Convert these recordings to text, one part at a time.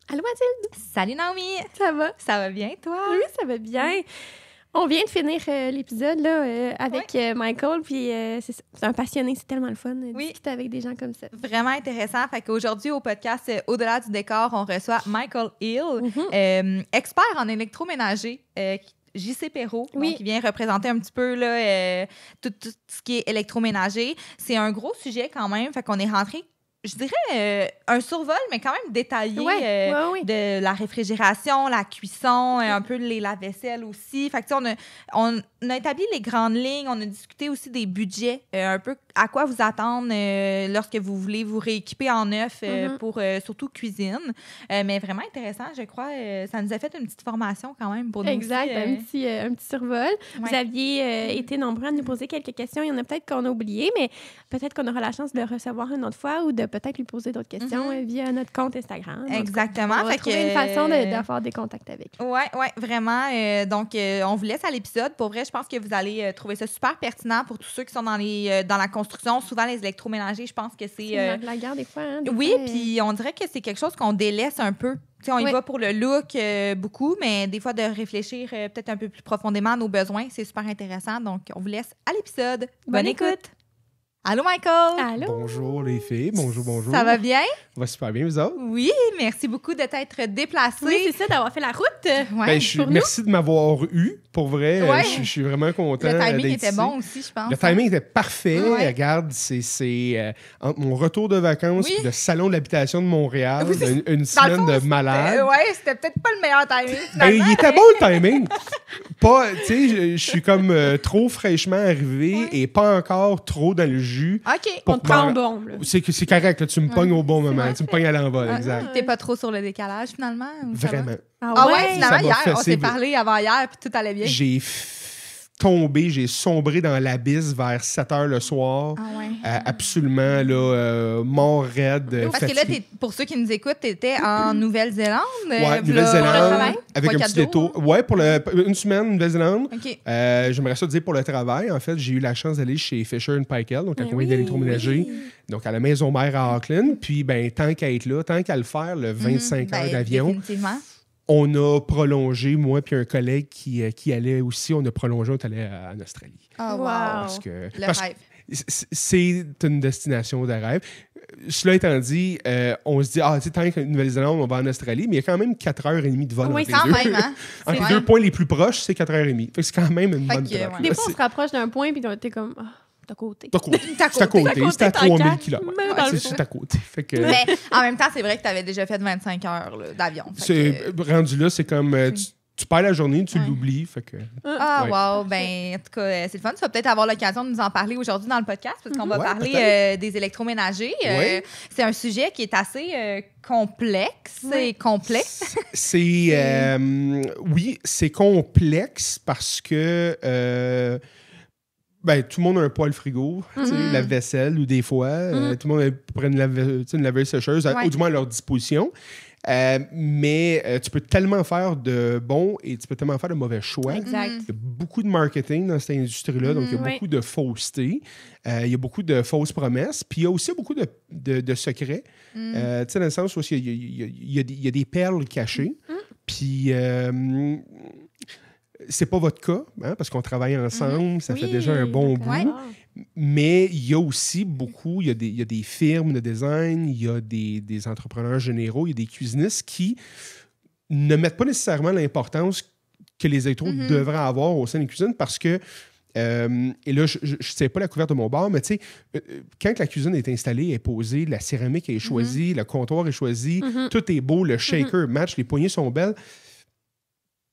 Allô Mathilde? Salut Naomi! Ça va? Ça va bien, toi? Oui, ça va bien. On vient de finir l'épisode là, avec Michael, puis c'est un passionné, c'est tellement le fun de discuter avec des gens comme ça. Vraiment intéressant. Fait qu'aujourd'hui, au podcast Au-delà du décor, on reçoit Michael Hill, expert en électroménager, JC Perrault, donc qui vient représenter un petit peu là, tout ce qui est électroménager. C'est un gros sujet quand même, fait qu'on est rentré, je dirais, un survol, mais quand même détaillé de la réfrigération, la cuisson, un peu les lave-vaisselle aussi. Fait que, on a établi les grandes lignes, on a discuté aussi des budgets, un peu à quoi vous attendre lorsque vous voulez vous rééquiper en neuf pour surtout cuisine. Mais vraiment intéressant, je crois. Ça nous a fait une petite formation quand même pour nous. Exact, aussi, un petit survol. Ouais. Vous aviez été nombreux à nous poser quelques questions. Il y en a peut-être qu'on a oublié, mais peut-être qu'on aura la chance de le recevoir une autre fois ou de peut-être lui poser d'autres questions via notre compte Instagram. Exactement. On va trouver une façon d'avoir des contacts avec lui. Oui, vraiment. Donc, on vous laisse à l'épisode. Pour vrai, je pense que vous allez trouver ça super pertinent pour tous ceux qui sont dans la construction. Souvent, les électroménagers, je pense que c'est... la guerre des fois. Hein, puis on dirait que c'est quelque chose qu'on délaisse un peu. T'sais, on y va pour le look beaucoup, mais des fois, de réfléchir peut-être un peu plus profondément à nos besoins, c'est super intéressant. Donc, on vous laisse à l'épisode. Bonne écoute! Allô, Michael! Allô? Bonjour, les filles. Bonjour. Ça va bien? Ça va super bien, vous autres? Oui, merci beaucoup de t'être déplacé. Oui, c'est ça, d'avoir fait la route. Merci de m'avoir eu. Pour vrai, je suis vraiment content. Le timing était bon aussi, je pense. Le timing était parfait. Regarde, c'est entre mon retour de vacances et le salon de l'habitation de Montréal, une semaine de malade. Oui, c'était peut-être pas le meilleur timing, finalement. Il était bon, le timing. Je suis comme trop fraîchement arrivé et pas encore trop dans le jus. OK. On te prend au bon. C'est correct, là, tu me pognes au bon moment. Tu me pognes à l'envol, exact. T'es pas trop sur le décalage, finalement? Vraiment. Finalement, hier, on s'est parlé avant hier, puis tout allait bien. J'ai sombré dans l'abysse vers 7 h le soir. Absolument, là, mort raide. Parce que là, pour ceux qui nous écoutent, t'étais en Nouvelle-Zélande. Oui, Nouvelle-Zélande. Avec un petit détour. Oui, pour une semaine, Nouvelle-Zélande. Okay. J'aimerais ça dire pour le travail. En fait, j'ai eu la chance d'aller chez Fisher & Paykel, donc la compagnie d'électroménager, donc à la maison mère à Auckland. Puis, tant qu'à être là, tant qu'à le faire, le 25 heures d'avion. Définitivement. On a prolongé, moi puis un collègue qui allait aussi, on est allé en Australie. Oh, wow! Parce que rêve. C'est une destination de rêve. Cela étant dit, on se dit, tant qu'à Nouvelle-Zélande, on va en Australie, mais il y a quand même 4h30 de vol entre les deux. Même, hein? Entre les deux points les plus proches, c'est 4h30. Fait que c'est quand même une bonne trotte. Des fois, on se rapproche d'un point, puis t'es comme... C'est à côté. C'est à côté. C'est à 3000 km. C'est à côté. Fait que... Mais en même temps, c'est vrai que tu avais déjà fait 25 heures d'avion. Rendu là, c'est comme... Tu perds la journée, tu l'oublies. Fait que... wow! Ben, en tout cas, c'est le fun. Tu vas peut-être avoir l'occasion de nous en parler aujourd'hui dans le podcast, parce qu'on va parler des électroménagers. C'est un sujet qui est assez complexe et complet. Oui, c'est complexe parce que... tout le monde a un poêle frigo, la vaisselle ou des fois. Tout le monde prend une laveuse sécheuse, ou du moins à leur disposition. Mais tu peux tellement faire de bons et tu peux tellement faire de mauvais choix. Exact. Il y a beaucoup de marketing dans cette industrie-là, donc il y a beaucoup de fausseté. Il y a beaucoup de fausses promesses. Puis il y a aussi beaucoup de secrets. Tu sais, dans le sens où il y a des perles cachées. Puis... c'est pas votre cas, hein, parce qu'on travaille ensemble, ça fait déjà un bon bout. Mais il y a aussi beaucoup, il y a des firmes de design, il y a des entrepreneurs généraux, il y a des cuisinistes qui ne mettent pas nécessairement l'importance que les électros devraient avoir au sein des cuisines parce que, et là, je ne sais pas la couverte de mon bar, mais tu sais, quand la cuisine est installée, est posée, la céramique est choisie, le comptoir est choisi, tout est beau, le shaker match, les poignées sont belles.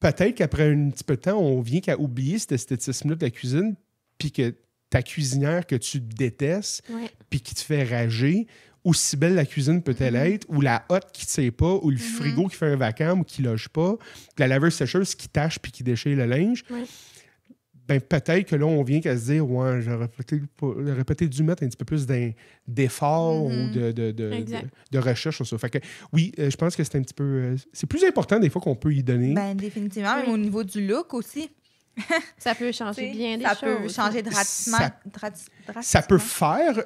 Peut-être qu'après un petit peu de temps, on vient qu'à oublier cet esthétisme-là de la cuisine, puis que ta cuisinière que tu détestes, puis qui te fait rager, aussi belle la cuisine peut-elle être, ou la hotte qui ne sait pas, ou le frigo qui fait un vacarme ou qui ne loge pas, la laveuse sécheuse qui tâche puis qui déchire le linge. Peut-être que là, on vient qu'à se dire, j'aurais peut-être dû mettre un petit peu plus d'effort ou de recherche sur ça. Fait que oui, je pense que c'est un petit peu... c'est plus important des fois qu'on peut y donner. Définitivement, même au niveau du look aussi. Ça peut changer bien des choses. Ça peut changer drastiquement.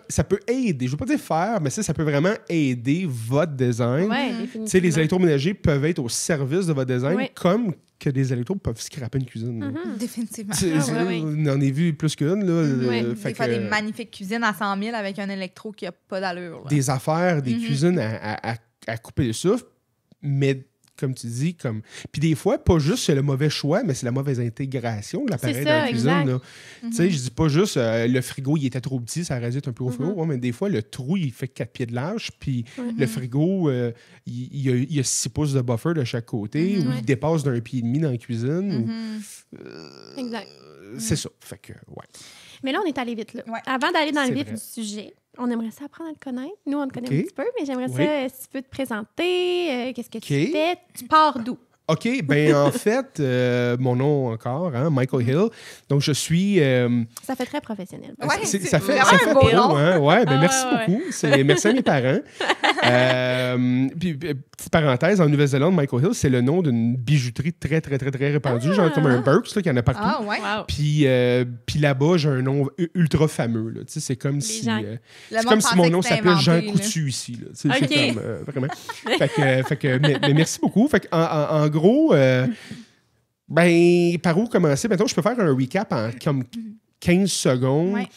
Ça peut aider. Je ne veux pas dire faire, mais ça peut vraiment aider votre design. Oui, définitivement. Les électroménagers peuvent être au service de votre design, comme que des électros peuvent scraper une cuisine. Définitivement. On en a vu plus qu'une. Des fois, des magnifiques cuisines à 100 000 avec un électro qui n'a pas d'allure. Là. Des affaires, des cuisines à couper le souffle, mais comme tu dis, puis des fois, pas juste c'est le mauvais choix, mais c'est la mauvaise intégration de l'appareil dans la cuisine. Tu sais, je dis pas juste le frigo, il était trop petit, ça résiste un peu au four, mais des fois, le trou, il fait 4 pieds de large, puis le frigo, il y a 6 pouces de buffer de chaque côté, ou il dépasse d'1,5 pied dans la cuisine. Exact. C'est ça. Fait que, ouais. Mais là, on est allé vite. Là. Ouais. Avant d'aller dans le vif du sujet, on aimerait ça apprendre à te connaître. Nous, on te connaît un petit peu, mais j'aimerais ça, si tu peux te présenter, qu'est-ce que tu fais, tu pars d'où? OK, ben en fait, mon nom encore, Michael Hill. Donc, je suis... Ça fait très professionnel. Ouais, ça fait pro, hein? Ouais, ben merci beaucoup. Merci à mes parents. Puis, petite parenthèse, en Nouvelle-Zélande, Michael Hill, c'est le nom d'une bijouterie très, très, très, très répandue, genre comme un Burks, là, qu'il y en a partout. Ah, ouais. Wow. Puis là-bas, j'ai un nom ultra fameux. Là. C'est comme si... c'est comme si mon nom s'appelait Jean Coutu ici. Là. C'est comme... vraiment. Fait que mais merci beaucoup. Fait que, en gros, ben, par où commencer? Maintenant, je peux faire un recap en comme 15 secondes. Ouais.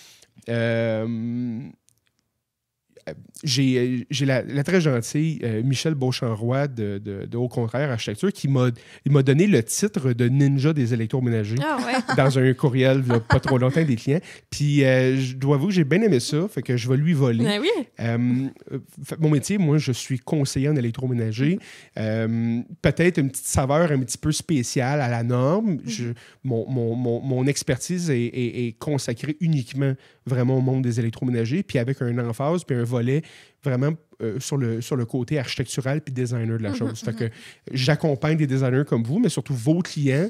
J'ai la très gentille Michel Beauchamp-Roy de Au Contraire Architecture qui m'a donné le titre de ninja des électroménagers dans un courriel là, pas trop longtemps des clients. Puis je dois avouer que j'ai bien aimé ça, fait que je vais lui voler. Ben oui. Mon métier, moi, je suis conseiller en électroménager. Peut-être une petite saveur un petit peu spéciale à la norme. Mon expertise est consacrée uniquement vraiment au monde des électroménagers, puis avec un emphase, puis un volet vraiment sur le côté architectural puis designer de la chose. Fait que j'accompagne des designers comme vous, mais surtout vos clients.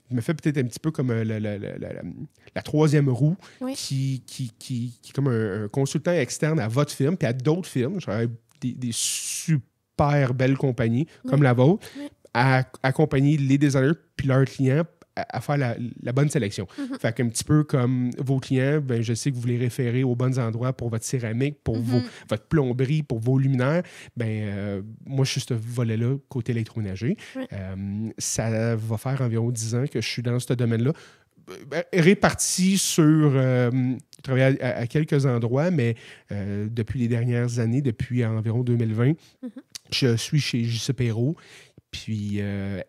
Je me fais peut-être un petit peu comme la troisième roue qui est comme un consultant externe à votre firme puis à d'autres firmes. Je travaille des super belles compagnies comme la vôtre à accompagner les designers puis leurs clients à faire la bonne sélection. Fait qu'un petit peu comme vos clients, ben, je sais que vous les référez aux bons endroits pour votre céramique, pour votre plomberie, pour vos luminaires. Ben, moi, je suis ce volet-là, côté électroménager. Ça va faire environ 10 ans que je suis dans ce domaine-là. Réparti sur... je travaille à quelques endroits, mais depuis les dernières années, depuis environ 2020, je suis chez J.C. Perrault. Puis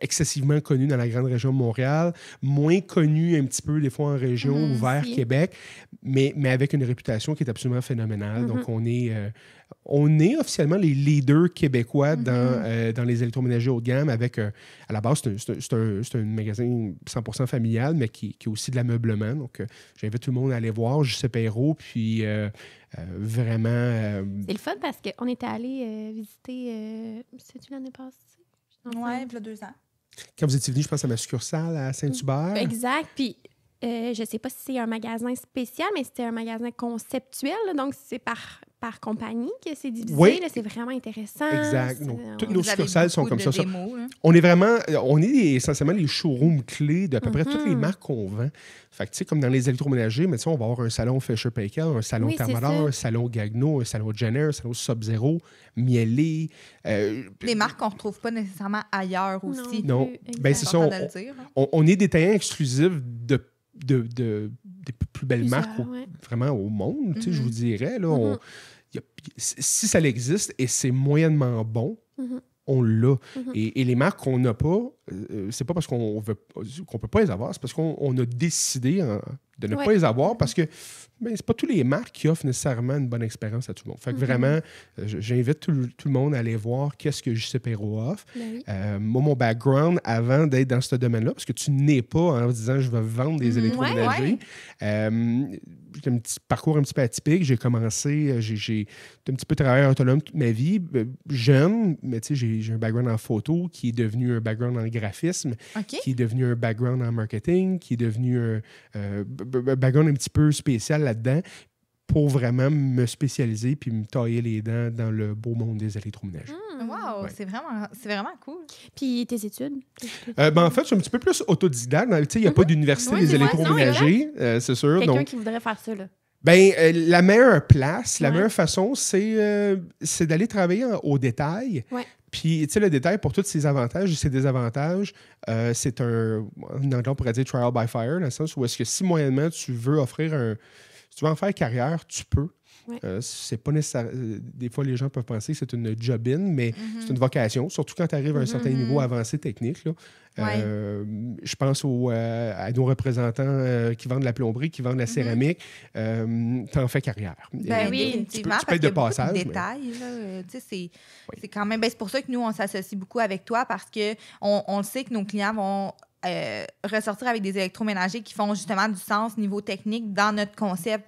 excessivement connu dans la grande région de Montréal, moins connu un petit peu des fois en région vers Québec, mais avec une réputation qui est absolument phénoménale. Donc, on est officiellement les leaders québécois dans les électroménagers haut de gamme avec, à la base, c'est un magasin 100% familial, mais qui est aussi de l'ameublement. Donc, j'invite tout le monde à aller voir J.C. Perrault, puis vraiment... C'est le fun parce qu'on était allé visiter, c'est-tu l'année passée? Oui, il y a 2 ans. Quand vous étiez venu, je pense à ma succursale à Saint-Hubert. Exact. Puis, je ne sais pas si c'est un magasin spécial, mais c'était un magasin conceptuel. Là, donc, c'est par compagnie que c'est divisé. Oui. Là, c'est vraiment intéressant. Exact. Donc, toutes nos succursales sont comme ça. Démos, on est essentiellement les showrooms clés d'à peu près toutes les marques qu'on vend. Fait que, tu sais, comme dans les électroménagers, mais on va avoir un salon Fisher-Paykel, un salon Thermador, un salon Gagno, un salon Jenner, un salon Sub-Zero, Miele. Des marques qu'on ne retrouve pas nécessairement ailleurs aussi. Non. Ben, c'est ça. On est détaillant exclusif des plus belles marques vraiment au monde, tu sais, je vous dirais. Là, si ça existe et c'est moyennement bon, on l'a. Et les marques qu'on n'a pas, c'est pas parce qu'on peut pas les avoir, c'est parce qu'on a décidé de ne pas les avoir parce que c'est pas tous les marques qui offrent nécessairement une bonne expérience à tout le monde. Fait que vraiment, j'invite tout le monde à aller voir qu'est-ce que J.C. Perrault offre. Moi, mon background, avant d'être dans ce domaine-là, parce que tu n'es pas en disant je vais vendre des électroménagers, j'ai un petit parcours un petit peu atypique. J'ai commencé, j'ai un petit peu travaillé autonome toute ma vie, jeune, mais tu sais, j'ai un background en photo qui est devenu un background en graphisme, qui est devenu un background en marketing, qui est devenu un background un petit peu spécial là-dedans. pour vraiment me spécialiser puis me tailler les dents dans le beau monde des électroménagers. Wow, c'est vraiment cool. Puis tes études? En fait, je suis un petit peu plus autodidacte. Il n'y a pas d'université des électroménagers, c'est sûr. Quelqu'un qui voudrait faire ça, là. La meilleure place, la meilleure façon, c'est d'aller travailler au détail. Ouais. Puis, tu sais, le détail, pour tous ses avantages et ses désavantages, c'est en anglais, on pourrait dire trial by fire, dans le sens où est-ce que si moyennement tu veux si tu veux en faire carrière, tu peux. Ouais. C'est pas nécessaire. Des fois, les gens peuvent penser que c'est une job-in, mais c'est une vocation, surtout quand tu arrives à un certain niveau avancé technique. Là. Je pense à nos représentants qui vendent la plomberie, qui vendent la céramique. T'en fais carrière. Définitivement, tu peux être de passage. Beaucoup de détails, c'est quand même... c'est pour ça que nous, on s'associe beaucoup avec toi, parce qu'on le sait que nos clients vont ressortir avec des électroménagers qui font justement du sens niveau technique dans notre concept.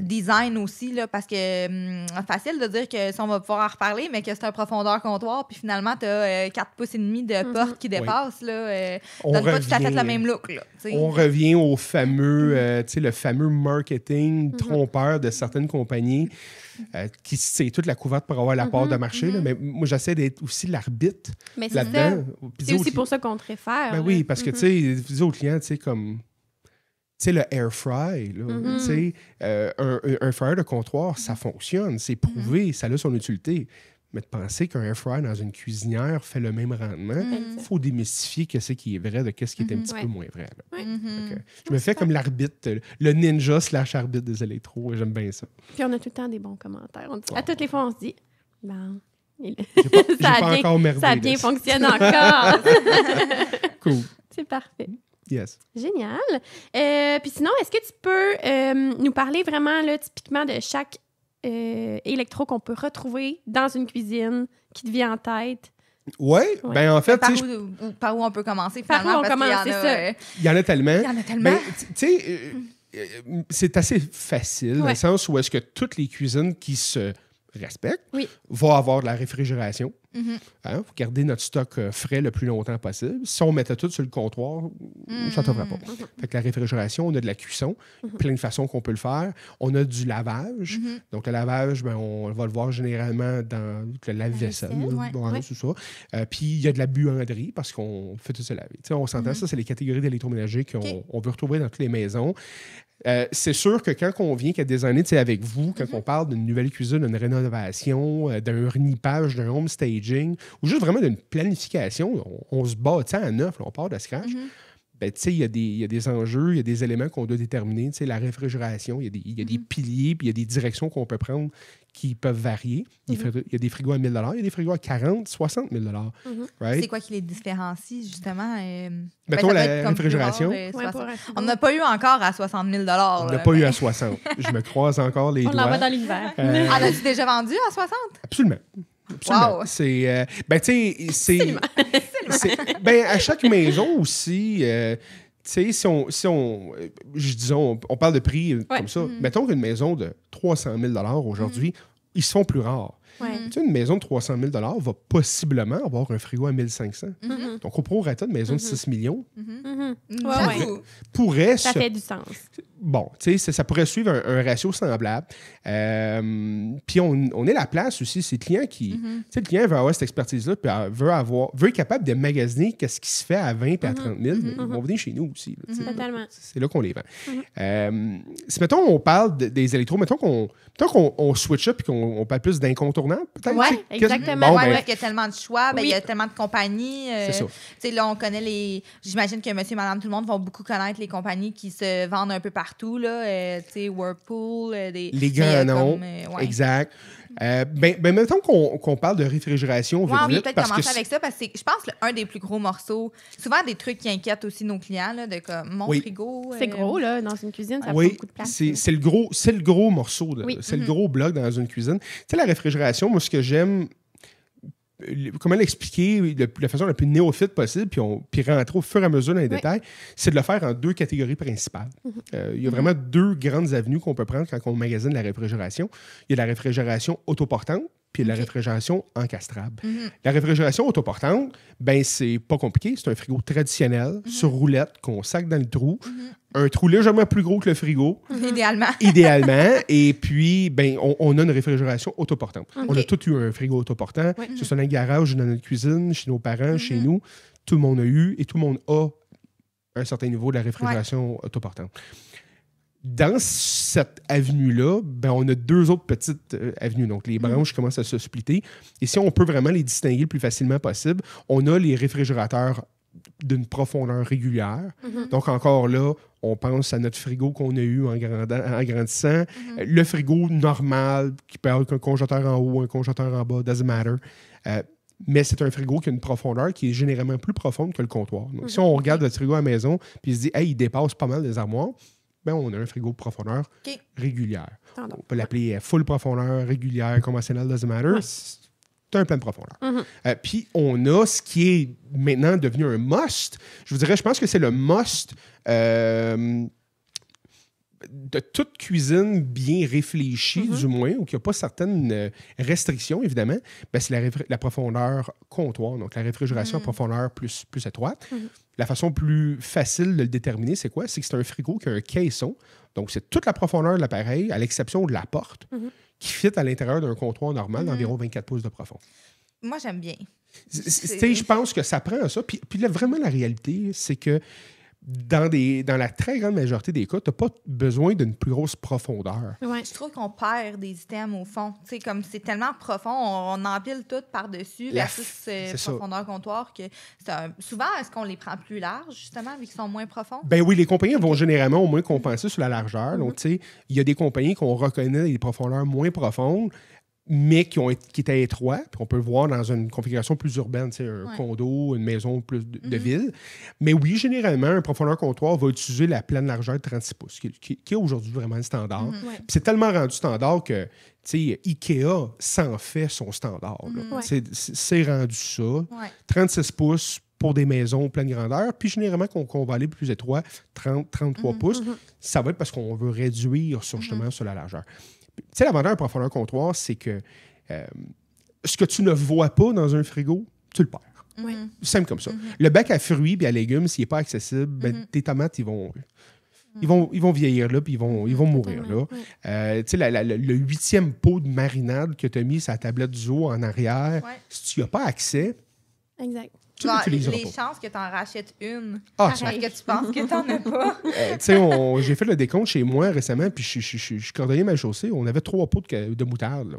Design aussi, là, parce que facile de dire que si on va pouvoir en reparler, mais que c'est un profondeur comptoir, puis finalement, tu as 4 pouces et demi de porte qui dépassent. Là, donne pas tout à fait le même look. Là, on revient au fameux, le fameux marketing trompeur de certaines compagnies qui c'est toute la couverte pour avoir la part de marché. Là, mais moi, j'essaie d'être aussi l'arbitre là-dedans. C'est aussi pour ça qu'on te réfère. Oui, parce que, tu sais, je dis aux clients, tu sais, comme... Tu sais, le air fry, là, un fryer de comptoir, ça fonctionne, c'est prouvé, ça a son utilité. Mais de penser qu'un air fry dans une cuisinière fait le même rendement, il faut démystifier ce qui est vrai de ce qui est un petit peu moins vrai. Là. Je me fais comme l'arbitre, le ninja / arbitre des électros, j'aime bien ça. Puis on a tout le temps des bons commentaires. À toutes les fois, on se dit, ça a bien fonctionné encore. Cool. C'est parfait. Yes. Génial. Puis sinon, est-ce que tu peux nous parler vraiment là, typiquement de chaque électro qu'on peut retrouver dans une cuisine qui te vient en tête? Oui, en fait... Par où on peut commencer, finalement? Par où on commence, c'est ça. Il y en a tellement. Tu sais, c'est assez facile, dans le sens où est-ce que toutes les cuisines qui se respectent vont avoir de la réfrigération. Faut garder notre stock frais le plus longtemps possible. Si on mettait tout sur le comptoir, ça ne t'offre pas. Fait que la réfrigération, on a de la cuisson, plein de façons qu'on peut le faire. On a du lavage. Donc, le lavage, on va le voir généralement dans le lave-vaisselle. C'est ça. Puis, il y a de la buanderie parce qu'on fait tout se laver. T'sais, on s'entend, ça, c'est les catégories d'électroménager qu'on veut retrouver dans toutes les maisons. C'est sûr que quand on vient, qu'il y a des années avec vous, quand on parle d'une nouvelle cuisine, d'une rénovation, d'un renippage, d'un home staging, ou juste vraiment d'une planification, on se bâtit à neuf, là, on part de scratch. Il y a des enjeux, il y a des éléments qu'on doit déterminer. La réfrigération, il y a des piliers, puis il y a des directions qu'on peut prendre qui peuvent varier. Il y a des frigos à 1 000 $, il y a des frigos à 40 60 000 $. Right? C'est quoi qui les différencie, justement? Mettons la réfrigération. On n'a pas eu encore à 60 000 $. On n'a pas eu à 60. Je me croise encore les doigts. On l'envoie dans l'hiver. En as-tu déjà vendu à 60? Absolument. Wow. C'est... à chaque maison aussi... on parle de prix comme ça. Mettons qu'une maison de 300 000 $ aujourd'hui, ils sont plus rares. Une maison de 300 000 $ va possiblement avoir un frigo à 1 500. Donc, au prorata de maison de 6 millions, pourrait... Ça fait du sens. Bon, ça pourrait suivre un ratio semblable. Puis, on est la place aussi. C'est le client qui... Le client veut avoir cette expertise-là, puis veut être capable de magasiner ce qui se fait à 20 et à 30 000. Ils vont venir chez nous aussi. Totalement. C'est là qu'on les vend. Si, mettons, on parle des électros, mettons qu'on switch up et qu'on parle plus d'incontournables, peut-être. Oui, exactement. Bon, il y a tellement de choix, il y a tellement de compagnies. C'est ça. Là, on connaît les... J'imagine que monsieur, madame, tout le monde vont beaucoup connaître les compagnies qui se vendent un peu partout, là. Whirlpool, les grands noms, exact. Mettons qu'on parle de réfrigération vite, oui, peut-être commencer avec ça, parce que je pense un des plus gros morceaux, souvent des trucs qui inquiètent aussi nos clients, là, de comme mon frigo. C'est gros, là, dans une cuisine, ça prend beaucoup de place. C'est le gros morceau, c'est le gros bloc dans une cuisine. Tu sais, la réfrigération, moi, ce que j'aime, comment l'expliquer de la façon la plus néophyte possible, puis rentrer au fur et à mesure dans les détails, c'est de le faire en 2 catégories principales. Il y a vraiment 2 grandes avenues qu'on peut prendre quand on magasine la réfrigération. Il y a la réfrigération autoportante, puis la réfrigération encastrable. La réfrigération autoportante, ben c'est pas compliqué. C'est un frigo traditionnel sur roulette qu'on sac dans le trou. Un trou légèrement plus gros que le frigo. Idéalement. Et puis, ben, on a une réfrigération autoportante. On a tous eu un frigo autoportant. Que ce soit dans le garage, dans notre cuisine, chez nos parents, chez nous. Tout le monde a eu et tout le monde a un certain niveau de la réfrigération autoportante. Dans cette avenue-là, ben, on a 2 autres petites avenues. Donc, les branches commencent à se splitter. Et si on peut vraiment les distinguer le plus facilement possible, on a les réfrigérateurs d'une profondeur régulière. Donc, encore là, on pense à notre frigo qu'on a eu en grandissant. Le frigo normal, qui peut avoir un congélateur en haut, un congélateur en bas, doesn't matter. Mais c'est un frigo qui a une profondeur qui est généralement plus profonde que le comptoir. Donc, si on regarde votre frigo à la maison puis se dit « Hey, il dépasse pas mal des armoires », ben, on a un frigo de profondeur régulière. On peut l'appeler full profondeur, régulière, conventionnelle, doesn't matter. C'est un plein de profondeur. Puis, on a ce qui est maintenant devenu un must. Je vous dirais, je pense que c'est le must de toute cuisine bien réfléchie, du moins, ou qui n'a pas certaines restrictions, évidemment. Ben, c'est la profondeur comptoir, donc la réfrigération à profondeur plus étroite. La façon plus facile de le déterminer, c'est quoi? C'est que c'est un frigo qui a un caisson. Donc, c'est toute la profondeur de l'appareil, à l'exception de la porte, qui fit à l'intérieur d'un comptoir normal d'environ 24 pouces de profond. Moi, j'aime bien. Je pense que ça prend ça. Puis là, vraiment, la réalité, c'est que dans la très grande majorité des cas, tu n'as pas besoin d'une plus grosse profondeur. Je trouve qu'on perd des items au fond. T'sais, comme c'est tellement profond, on empile tout par-dessus versus profondeur comptoir que souvent, est-ce qu'on les prend plus larges, justement, vu qu'ils sont moins profonds? Ben oui, les compagnies vont généralement au moins compenser sur la largeur. Donc, tu sais, il y a des compagnies qu'on reconnaît des profondeurs moins profondes, mais qui étaient étroits, puis on peut le voir dans une configuration plus urbaine, un condo, une maison plus de ville. Mais oui, généralement, un profondeur comptoir va utiliser la pleine largeur de 36 pouces, qui est aujourd'hui vraiment le standard. Puis c'est tellement rendu standard que IKEA s'en fait son standard. C'est rendu ça. 36 pouces pour des maisons pleine grandeur, puis généralement, qu'on va aller plus étroit, 33 pouces, ça va être parce qu'on veut réduire justement sur la largeur. Tu sais, l'avantage d'un profondeur comptoir, c'est que ce que tu ne vois pas dans un frigo, tu le perds. Simple comme ça. Le bac à fruits et à légumes, s'il n'est pas accessible, ben, tes tomates, ils vont vieillir là, puis ils vont mourir là. Tu sais, le 8e pot de marinade que tu as mis sur la tablette du zoo en arrière, si tu n'y as pas accès, les chances que tu en rachètes une, parce que tu penses que tu n'en as pas. Tu sais, j'ai fait le décompte chez moi récemment, puis je cordonnais ma chaussée. On avait 3 pots de moutarde.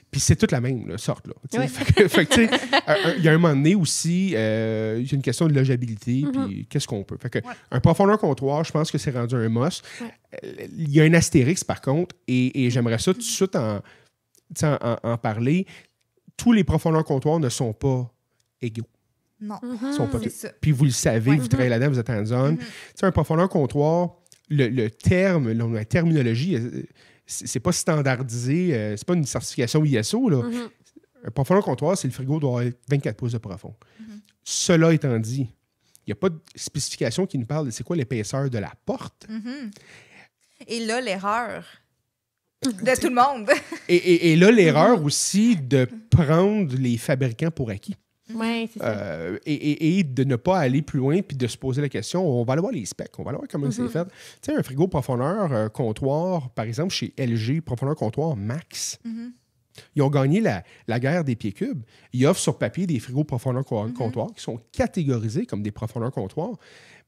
Puis c'est toute la même sorte. Fait que, il y a un moment donné aussi, il y a une question de logeabilité, puis qu'est-ce qu'on peut. Fait que, un profondeur comptoir, je pense que c'est rendu un must. Il y a un astérix, par contre, et j'aimerais ça tout de suite en parler. Tous les profondeurs comptoirs ne sont pas égaux. Non, c'est ça. Puis vous le savez, vous travaillez là-dedans, vous êtes en zone. Tu sais, un profondeur comptoir, le terme, la terminologie, c'est pas standardisé, c'est pas une certification ISO. Là. Un profondeur comptoir, c'est le frigo doit avoir 24 pouces de profond. Cela étant dit, il n'y a pas de spécification qui nous parle de c'est quoi l'épaisseur de la porte. Et là, l'erreur de tout le monde. et là, l'erreur aussi de prendre les fabricants pour acquis. Oui, c'est ça. Et de ne pas aller plus loin puis de se poser la question, on va aller voir les specs, on va aller voir comment c'est fait. Tu sais, un frigo profondeur comptoir, par exemple, chez LG, profondeur comptoir max, ils ont gagné la guerre des pieds cubes. Ils offrent sur papier des frigos profondeur comptoir qui sont catégorisés comme des profondeurs comptoirs,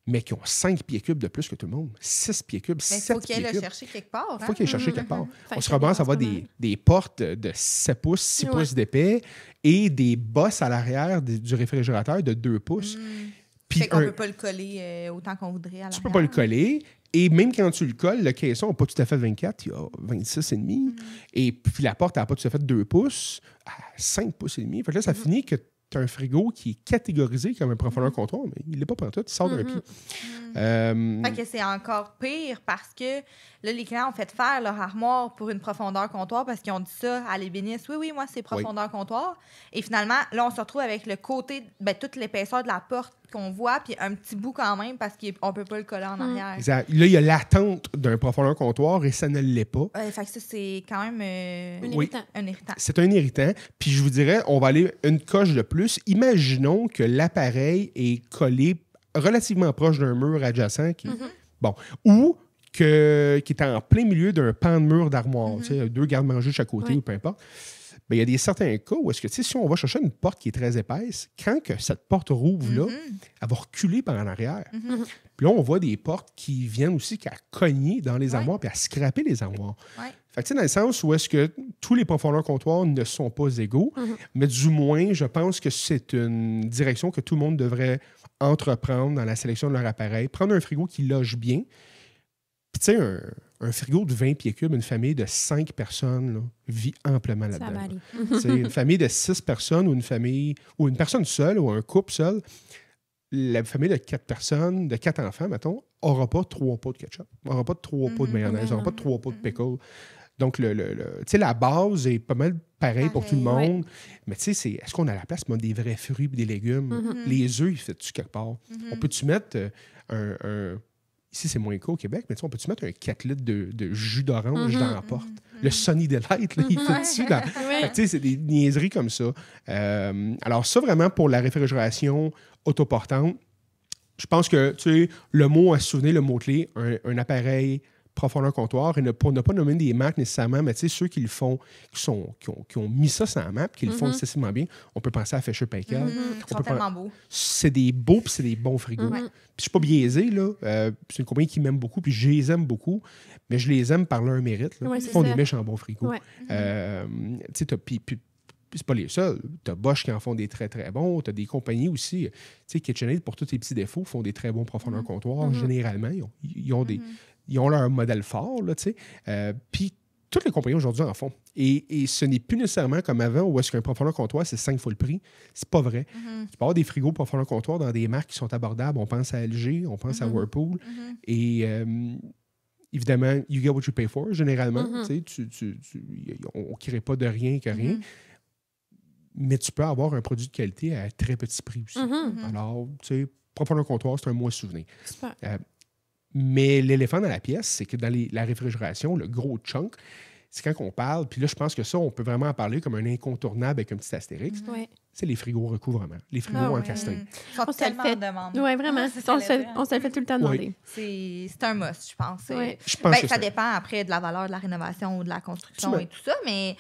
mais qui ont 5 pieds cubes de plus que tout le monde. 6 pieds cubes, 7 pieds cubes. Il faut qu'il aille le chercher quelque part. Il faut qu'il aille chercher quelque part. On se ramasse à avoir des portes de 7 pouces, 6 pouces d'épais et des bosses à l'arrière du réfrigérateur de 2 pouces. Puis fait qu'on ne peut pas le coller autant qu'on voudrait à l'arrière. Tu ne peux pas le coller. Et même quand tu le colles, le caisson n'a pas tout à fait 24, il y a 26,5. Et puis la porte n'a pas tout à fait 2 pouces, à 5 pouces et demi. Fait que là, ça finit que tu as un frigo qui est catégorisé comme un profondeur comptoir, mais il n'est pas pantoute, il sort d'un pied. Fait que c'est encore pire parce que là, les clients ont fait faire leur armoire pour une profondeur comptoir parce qu'ils ont dit ça à l'ébéniste. Oui, moi, c'est profondeur comptoir. Et finalement, là, on se retrouve avec le côté, toute l'épaisseur de la porte qu'on voit, puis un petit bout quand même, parce qu'on peut pas le coller en arrière. Exact. Là, il y a l'attente d'un profondeur comptoir et ça ne l'est pas. Fait que ça, c'est quand même un irritant. C'est un irritant. Puis je vous dirais, on va aller une coche de plus. Imaginons que l'appareil est collé relativement proche d'un mur adjacent bon, ou qui est en plein milieu d'un pan de mur d'armoire, tu sais, 2 garde-manger de chaque côté ou peu importe. Bien, il y a des certains cas où est-ce que, tu sais, si on va chercher une porte qui est très épaisse, quand que cette porte rouvre là, elle va reculer par en arrière. Puis là, on voit des portes qui viennent aussi qu'à cogner dans les armoires puis à scraper les armoires. Fait que, tu sais, dans le sens où est-ce que tous les profondeurs comptoirs ne sont pas égaux, mais du moins, je pense que c'est une direction que tout le monde devrait entreprendre dans la sélection de leur appareil. Prendre un frigo qui loge bien. Puis, tu sais, un frigo de 20 pieds cubes, une famille de 5 personnes là, vit amplement là-dedans. Ça va aller. C'est une famille de 6 personnes ou une personne seule ou un couple seul, la famille de 4 personnes, de 4 enfants, mettons, n'aura pas 3 pots de ketchup, n'aura pas 3 pots de mayonnaise, n'aura pas 3 pots de pickle. Donc, tu sais, la base est pas mal pareil pour tout le monde. Mais tu sais, est-ce qu'on a la place pour des vrais fruits et des légumes? Les œufs, ils fait-tu quelque part? On peut-tu mettre ici, c'est moins qu'au Québec, mais on peut-tu mettre un 4 litres de jus d'orange dans la porte? Le Sunny Delight, là, il fait dessus. Tu sais, c'est des niaiseries comme ça. Alors ça, vraiment, pour la réfrigération autoportante, je pense que, tu sais, le mot à se souvenir, le mot-clé, un appareil profondeur comptoir, et pour ne pas nommer des marques nécessairement, mais tu sais, ceux qui le font, qui ont mis ça sur la map, qui le font excessivement bien, on peut penser à Fisher-Paykel. Ils sont tellement beaux. C'est des beaux puis c'est des bons frigos. Puis je suis pas biaisé, là. C'est une compagnie qui m'aime beaucoup, puis je les aime beaucoup, mais je les aime par leur mérite. Là. Ils font des méchants bons frigos. Tu sais, puis c'est pas les seuls. Tu as Bosch qui en font des très, très bons. Tu as des compagnies aussi. Tu sais, KitchenAid, pour tous les petits défauts, font des très bons profondeurs comptoirs. Généralement, ils ont leur modèle fort, là, tu sais. Puis toutes les compagnies aujourd'hui en font. Et ce n'est plus nécessairement comme avant où est-ce qu'un profondeur comptoir, c'est 5 fois le prix. C'est pas vrai. Tu peux avoir des frigos profondeur comptoir dans des marques qui sont abordables. On pense à LG, on pense à Whirlpool. Et évidemment, you get what you pay for, généralement. Tu sais, on ne crée pas de rien que rien. Mais tu peux avoir un produit de qualité à très petit prix aussi. Alors, tu sais, profondeur comptoir, c'est un mois souvenir. Super. Mais l'éléphant dans la pièce, c'est que dans la réfrigération, le gros chunk, c'est quand on parle, puis là, je pense que ça, on peut vraiment en parler comme un incontournable avec un petit astérix. C'est les frigos recouvrement, les frigos encastrés. Ils sont tellement en demande. Oui, vraiment. On se le fait tout le temps demander. C'est un must, je pense. Je pense que ça dépend après de la valeur de la rénovation ou de la construction et tout ça, mais...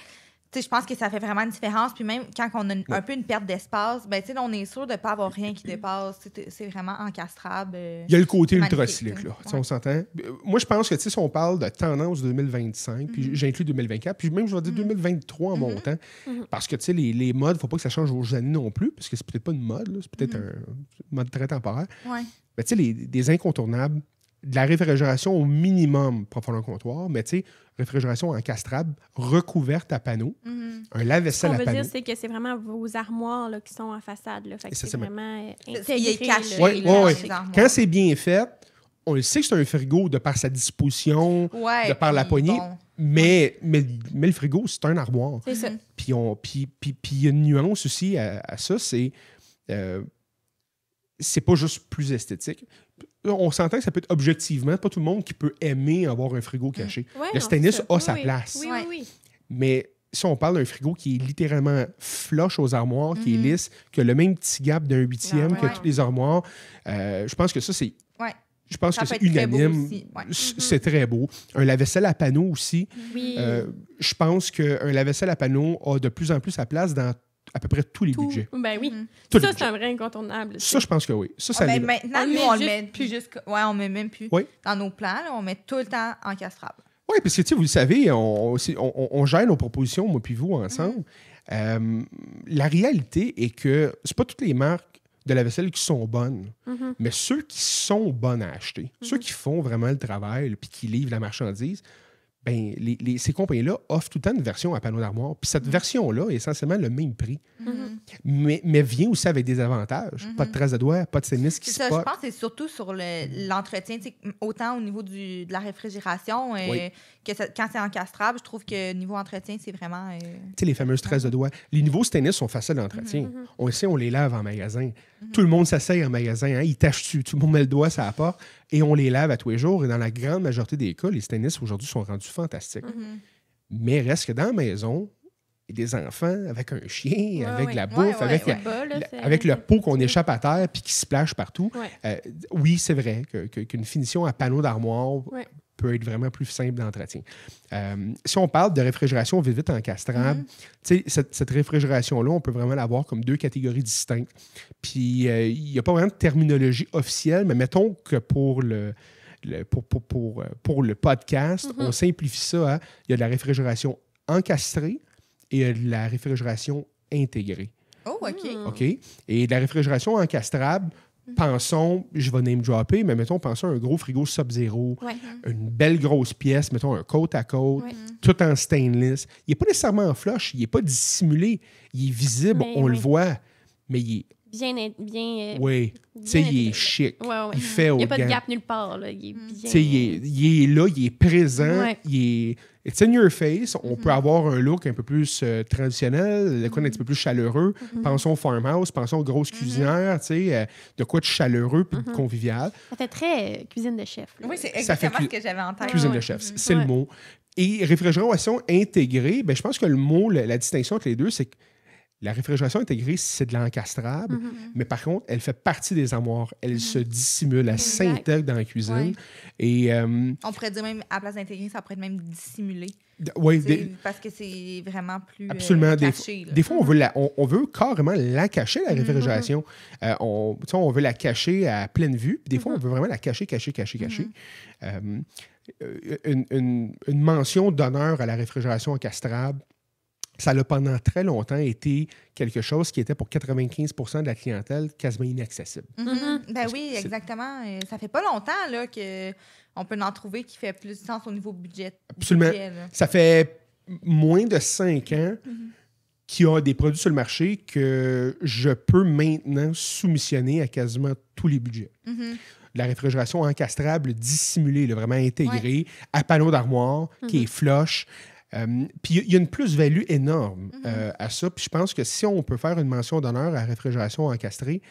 je pense que ça fait vraiment une différence. Puis même quand on a un peu une perte d'espace, ben, on est sûr de ne pas avoir rien qui dépasse. C'est vraiment encastrable. Il y a le côté ultra-slick, là. On s'entend. Moi, je pense que si on parle de tendance 2025, puis j'inclus 2024, puis même, je vais dire 2023 en montant, parce que les modes, il ne faut pas que ça change aux années non plus, parce que c'est peut-être pas une mode, là, c'est peut-être un mode très temporaire. Mais tu sais, des incontournables, de la réfrigération au minimum profondeur comptoir, mais tu sais, réfrigération encastrable, recouverte à panneaux, un lave-vaisselle à panneaux. Ce qu'on veut dire, c'est que c'est vraiment vos armoires là, qui sont en façade. Là. Fait que c'est vraiment intégré. Il est caché. Oui. Quand c'est bien fait, on le sait que c'est un frigo de par sa disposition, de par la poignée, mais le frigo, c'est un armoire. C'est ça. Puis il y a une nuance aussi à ça, c'est pas juste plus esthétique. On s'entend que ça peut être objectivement pas tout le monde qui peut aimer avoir un frigo caché. Le stainless a sa place. Oui. Mais si on parle d'un frigo qui est littéralement flush aux armoires, qui est lisse, qui a le même petit gap d'un 8e que toutes les armoires, je pense que ça, c'est... Je pense que c'est unanime. C'est très beau. Un lave-vaisselle à panneaux aussi. Je pense qu'un lave-vaisselle à panneaux a de plus en plus sa place dans à peu près tous les budgets. Ben oui. Ça, c'est un vrai incontournable. Ça, je pense que oui. Maintenant, nous, on le met plus on met même plus dans nos plans. Là, on met tout le temps encastrable. Oui, parce que, vous le savez, on gère nos propositions, moi puis vous, ensemble. La réalité est que c'est pas toutes les marques de la vaisselle qui sont bonnes, mais ceux qui sont bonnes à acheter, ceux qui font vraiment le travail puis qui livrent la marchandise, ben, ces compagnies-là offrent tout le temps une version à panneau d'armoire. Puis cette version-là est essentiellement le même prix. Mais vient aussi avec des avantages. Pas de traces de doigts, pas de stainless qui se Je pense que c'est surtout sur l'entretien, autant au niveau de la réfrigération que quand c'est encastrable. Je trouve que niveau entretien, c'est vraiment... Tu sais, les fameuses traces de doigts. Les nouveaux stainless sont faciles d'entretien. On le sait, on les lave en magasin. Tout le monde s'essaye en magasin. Hein? Ils tâchent dessus. Tout le monde met le doigt sur la porte et on les lave à tous les jours. Et dans la grande majorité des cas, les stainless aujourd'hui sont rendus fantastiques. Mais reste que dans la maison, il y a des enfants avec un chien, avec la bouffe, avec le pot qu'on échappe à terre puis qui se splash partout. Oui, c'est vrai qu'une finition à panneau d'armoire peut être vraiment plus simple d'entretien. Si on parle de réfrigération vite encastrable, cette réfrigération-là, on peut vraiment l'avoir comme 2 catégories distinctes. Puis, il n'y a pas vraiment de terminologie officielle, mais mettons que pour le podcast, on simplifie ça à il y a de la réfrigération encastrée et il y a de la réfrigération intégrée. Oh, OK. OK? Et de la réfrigération encastrable, pensons, je vais name dropper, mais mettons, pensons à un gros frigo Sub-Zero, une belle grosse pièce, mettons un côte à côte, tout en stainless. Il n'est pas nécessairement en flush, il n'est pas dissimulé, il est visible, on le voit, mais il est... oui, tu sais, il est chic. Il fait au il n'y a pas gant. de gap nulle part. Là. Il est bien... Tu sais, il est là, il est présent, il est... It's in your face. On peut avoir un look un peu plus traditionnel, de quoi un petit peu plus chaleureux. Pensons au farmhouse, pensons aux grosses cuisinières, tu sais, de quoi de chaleureux puis de convivial. Ça fait très cuisine de chef. Là. Oui, c'est exactement ce que j'avais en tête. Cuisine de chef, c'est le mot. Et réfrigération intégrée, ben, je pense que le mot, la distinction entre les deux, c'est que la réfrigération intégrée, c'est de l'encastrable, mais par contre, elle fait partie des armoires. Elle se dissimule, elle s'intègre dans la cuisine. Et, on pourrait dire même, à la place d'intégrée, ça pourrait être même dissimulé. Oui, parce que c'est vraiment plus absolument, caché. Des fois, on veut carrément la cacher, la réfrigération. On veut la cacher à pleine vue. Puis des fois, on veut vraiment la cacher. Une mention d'honneur à la réfrigération encastrable, ça a pendant très longtemps été quelque chose qui était pour 95 % de la clientèle quasiment inaccessible. Ben oui, exactement. Ça fait pas longtemps là, qu'on peut en trouver qui fait plus de sens au niveau budget. Absolument. Ça fait moins de 5 ans qu'il y a des produits sur le marché que je peux maintenant soumissionner à quasiment tous les budgets. La réfrigération encastrable dissimulée, là, vraiment intégrée, à panneau d'armoire, qui est flush. Puis il y a une plus-value énorme à ça. Puis je pense que si on peut faire une mention d'honneur à la réfrigération encastrée,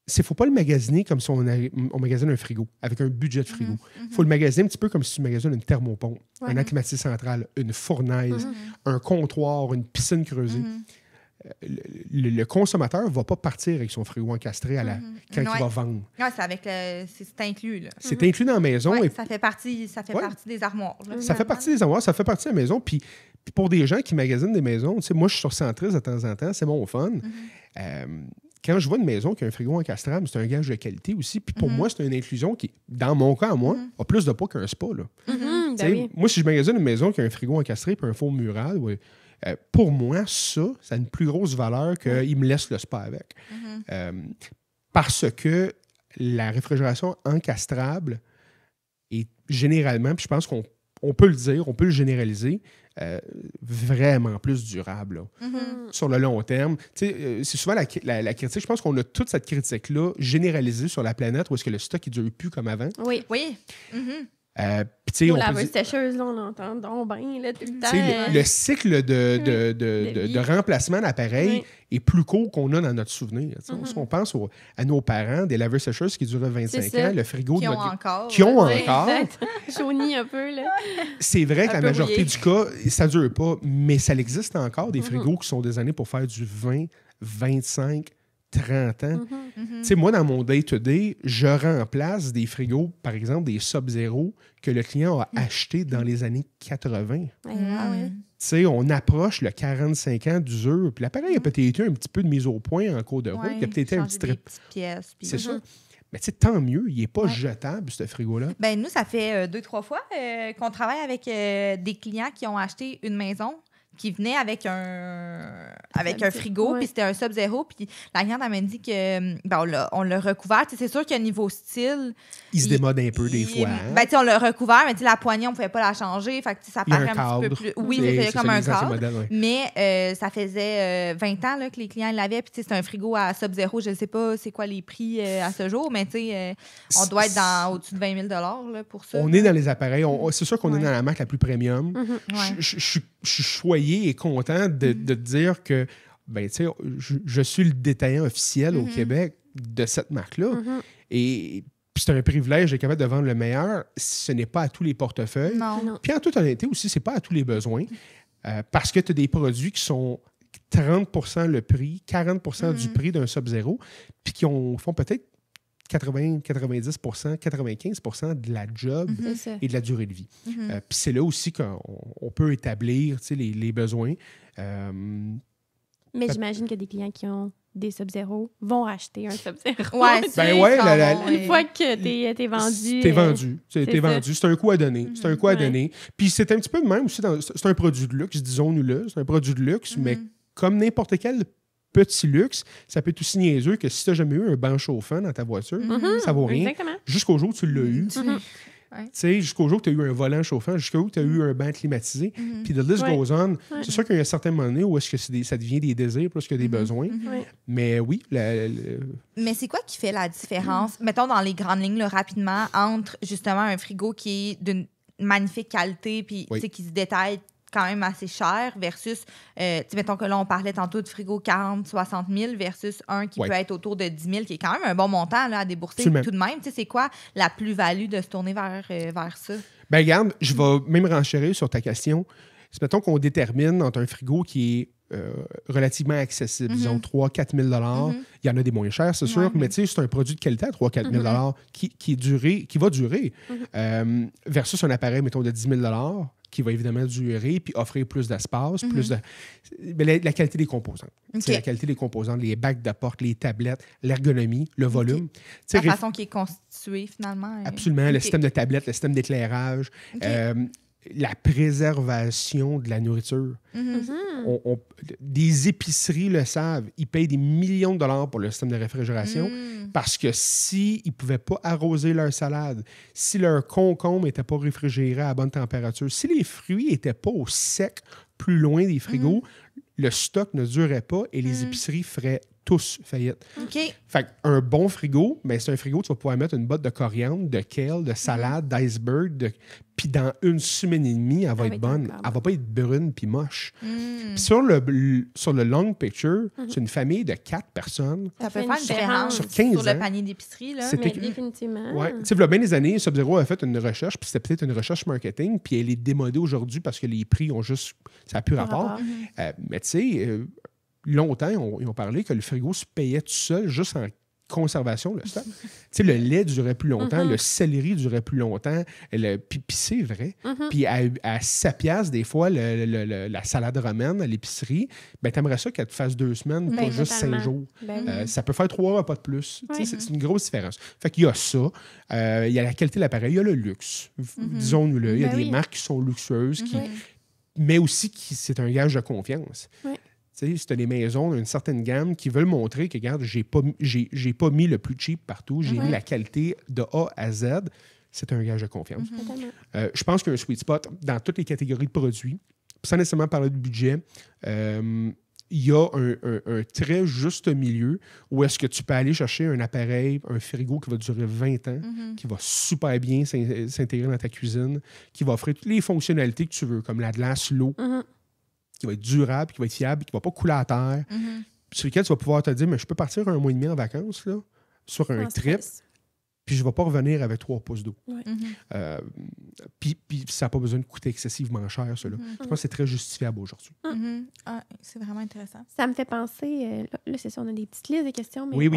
il ne faut pas le magasiner comme si on magasine un frigo, avec un budget de frigo. Il faut le magasiner un petit peu comme si tu magasines une thermopompe, un acclimatiseur central, une fournaise, un comptoir, une piscine creusée. Le consommateur ne va pas partir avec son frigo encastré quand il va vendre. Oui, c'est inclus. Là. C'est inclus dans la maison. Et... Ça fait partie des armoires. Là, ça fait partie des armoires, ça fait partie de la maison. Puis pour des gens qui magasinent des maisons, moi, je suis sur Centris de temps en temps, c'est mon fun. Quand je vois une maison qui a un frigo encastrable, c'est un gage de qualité aussi. Puis pour moi, c'est une inclusion qui, dans mon cas à moi, a plus de poids qu'un spa. Là. Moi, si je magasine une maison qui a un frigo encastré et un four mural, pour moi, ça a une plus grosse valeur qu'il me laisse le spa avec. Parce que la réfrigération encastrable est généralement, puis je pense qu'on peut le dire, on peut le généraliser, vraiment plus durable sur le long terme. C'est souvent la critique. Je pense qu'on a toute cette critique-là généralisée sur la planète où est-ce que le stock ne dure plus comme avant. Oui. Nos laveuses sécheuses, on entend donc bien tout le temps. Le cycle de remplacement d'appareils est plus court qu'on a dans notre souvenir. Si on pense à nos parents, des laveuses sécheuses qui duraient 25 ans, le frigo... Qui ont encore. Jauni un peu. Là. C'est vrai que la majorité du cas, ça ne dure pas, mais ça existe encore, des frigos qui sont désignés pour faire du 20, 25, 30 ans. Moi, dans mon day-to-day, je remplace des frigos, par exemple, des Sub-Zero que le client a acheté dans les années 80. On approche le 45 ans d'usure, puis l'appareil a peut-être été un petit peu de mise au point en cours de route. Il a peut-être un petit trip. C'est ça. Mais tant mieux, il n'est pas jetable, ce frigo-là. Ben nous, ça fait 2-3 fois qu'on travaille avec des clients qui ont acheté une maison qui venait avec un frigo, puis c'était un Sub-Zero, puis la cliente m'a dit que on l'a recouvert. C'est sûr qu'à niveau style... Il se démode un peu des fois. Hein? On l'a recouvert, mais la poignée, on ne pouvait pas la changer. Fait que ça paraît un petit peu plus... Oui, c'est comme un cadre. Modèle, mais ça faisait 20 ans là, que les clients l'avaient, puis c'est un frigo à Sub-Zero. Je ne sais pas c'est quoi les prix à ce jour, mais on doit être au-dessus de 20 000 là, pour ça. On est dans les appareils. C'est sûr qu'on est dans la marque la plus premium. Je suis choyé et content de dire que ben, tu sais, je suis le détaillant officiel au Québec de cette marque-là. Et puis c'est un privilège d'être capable de vendre le meilleur. Ce n'est pas à tous les portefeuilles. Non. Puis en toute honnêteté aussi, c'est pas à tous les besoins. Parce que tu as des produits qui sont 30% le prix, 40% du prix d'un Sub-Zero, puis qui font peut-être 80, 90%, 95% de la job et de la durée de vie. Puis c'est là aussi qu'on peut établir les besoins. Mais j'imagine que des clients qui ont des Sub-Zero vont acheter un Sub-Zero. Ouais, une fois que t'es vendu. T'es vendu. T'es vendu. C'est un coup à donner. C'est un coup à donner. Puis c'est un petit peu de même aussi. C'est un produit de luxe, disons-nous-le. C'est un produit de luxe, mais comme n'importe quel petit luxe, ça peut être aussi niaiseux que si tu n'as jamais eu un banc chauffant dans ta voiture, ça vaut rien. Exactement. Jusqu'au jour où tu l'as eu. Tu sais, jusqu'au jour où tu as eu un volant chauffant, jusqu'au jour où tu as eu un banc climatisé. Puis the list goes on. C'est sûr qu'il y a un certain moment donné où est-ce que ça devient des désirs plus que des besoins. Mais oui. Mais c'est quoi qui fait la différence, mettons dans les grandes lignes, là, rapidement, entre justement un frigo qui est d'une magnifique qualité puis qui se détaille quand même assez cher versus, mettons que là, on parlait tantôt de frigo 40, 60 000 versus un qui peut être autour de 10 000, qui est quand même un bon montant là, à débourser tout de même. C'est quoi la plus-value de se tourner vers ça? Bien, regarde, je vais même renchérir sur ta question. Mettons qu'on détermine entre un frigo qui est relativement accessible, disons 3 000 à 4 000 Il y en a des moins chers, c'est sûr, mais c'est un produit de qualité à 3 000 à 4 000 qui va durer versus un appareil, mettons, de 10 000 qui va évidemment durer puis offrir plus d'espace, plus de... La qualité des composants. La qualité des composants, les bacs de porte, les tablettes, l'ergonomie, le volume. La façon qui est constituée, finalement. Absolument. Le système de tablette, le système d'éclairage, la préservation de la nourriture. Des épiceries le savent. Ils payent des millions de dollars pour le système de réfrigération parce que s'ils ne pouvaient pas arroser leur salade, si leur concombre n'était pas réfrigéré à bonne température, si les fruits n'étaient pas au sec plus loin des frigos, le stock ne durait pas et les épiceries feraient tous faillite. Fait qu'un bon frigo, ben c'est un frigo où tu vas pouvoir mettre une botte de coriandre, de kale, de salade, d'iceberg, puis dans une semaine et demie, elle va être bonne. Elle va pas être brune puis moche. Puis sur le long picture, c'est une famille de 4 personnes. Ça peut faire une différence sur 15 sur ans. Le panier d'épicerie. Là. Mais définitivement. Ouais. Tu sais, il y a bien des années, Sub-Zero a fait une recherche, puis c'était peut-être une recherche marketing, puis elle est démodée aujourd'hui parce que les prix ont juste... Ça n'a plus rapport. Mais tu sais... longtemps, ils ont parlé que le frigo se payait tout seul, juste en conservation, le stock. Tu sais, le lait durait plus longtemps, le céleri durait plus longtemps, puis c'est vrai. Puis à 7 piastres, des fois, la salade romaine à l'épicerie, ben t'aimerais ça qu'elle te fasse 2 semaines, pas juste 5 jours. Ça peut faire 3 repas de plus. C'est une grosse différence. Fait qu'il y a ça. Il y a la qualité de l'appareil, il y a le luxe. Disons-nous-le. Il y a des marques qui sont luxueuses, mais aussi c'est un gage de confiance. Tu sais, c'est des maisons d'une certaine gamme qui veulent montrer que, regarde, j'ai pas mis le plus cheap partout, j'ai mis la qualité de A à Z. C'est un gage de confiance. Je pense qu'il y a un sweet spot dans toutes les catégories de produits. Sans nécessairement parler de budget, il y a un très juste milieu où est-ce que tu peux aller chercher un appareil, un frigo qui va durer 20 ans, qui va super bien s'intégrer dans ta cuisine, qui va offrir toutes les fonctionnalités que tu veux, comme la glace, l'eau, qui va être durable, qui va être fiable, qui ne va pas couler à terre, sur lequel tu vas pouvoir te dire, mais je peux partir 1 mois et demi en vacances, là, sur un trip, puis je ne vais pas revenir avec 3 pouces d'eau. Puis ça n'a pas besoin de coûter excessivement cher, cela. Je pense que c'est très justifiable aujourd'hui. C'est vraiment intéressant. Ça me fait penser, là, c'est ça, on a des petites listes de questions, mais oui.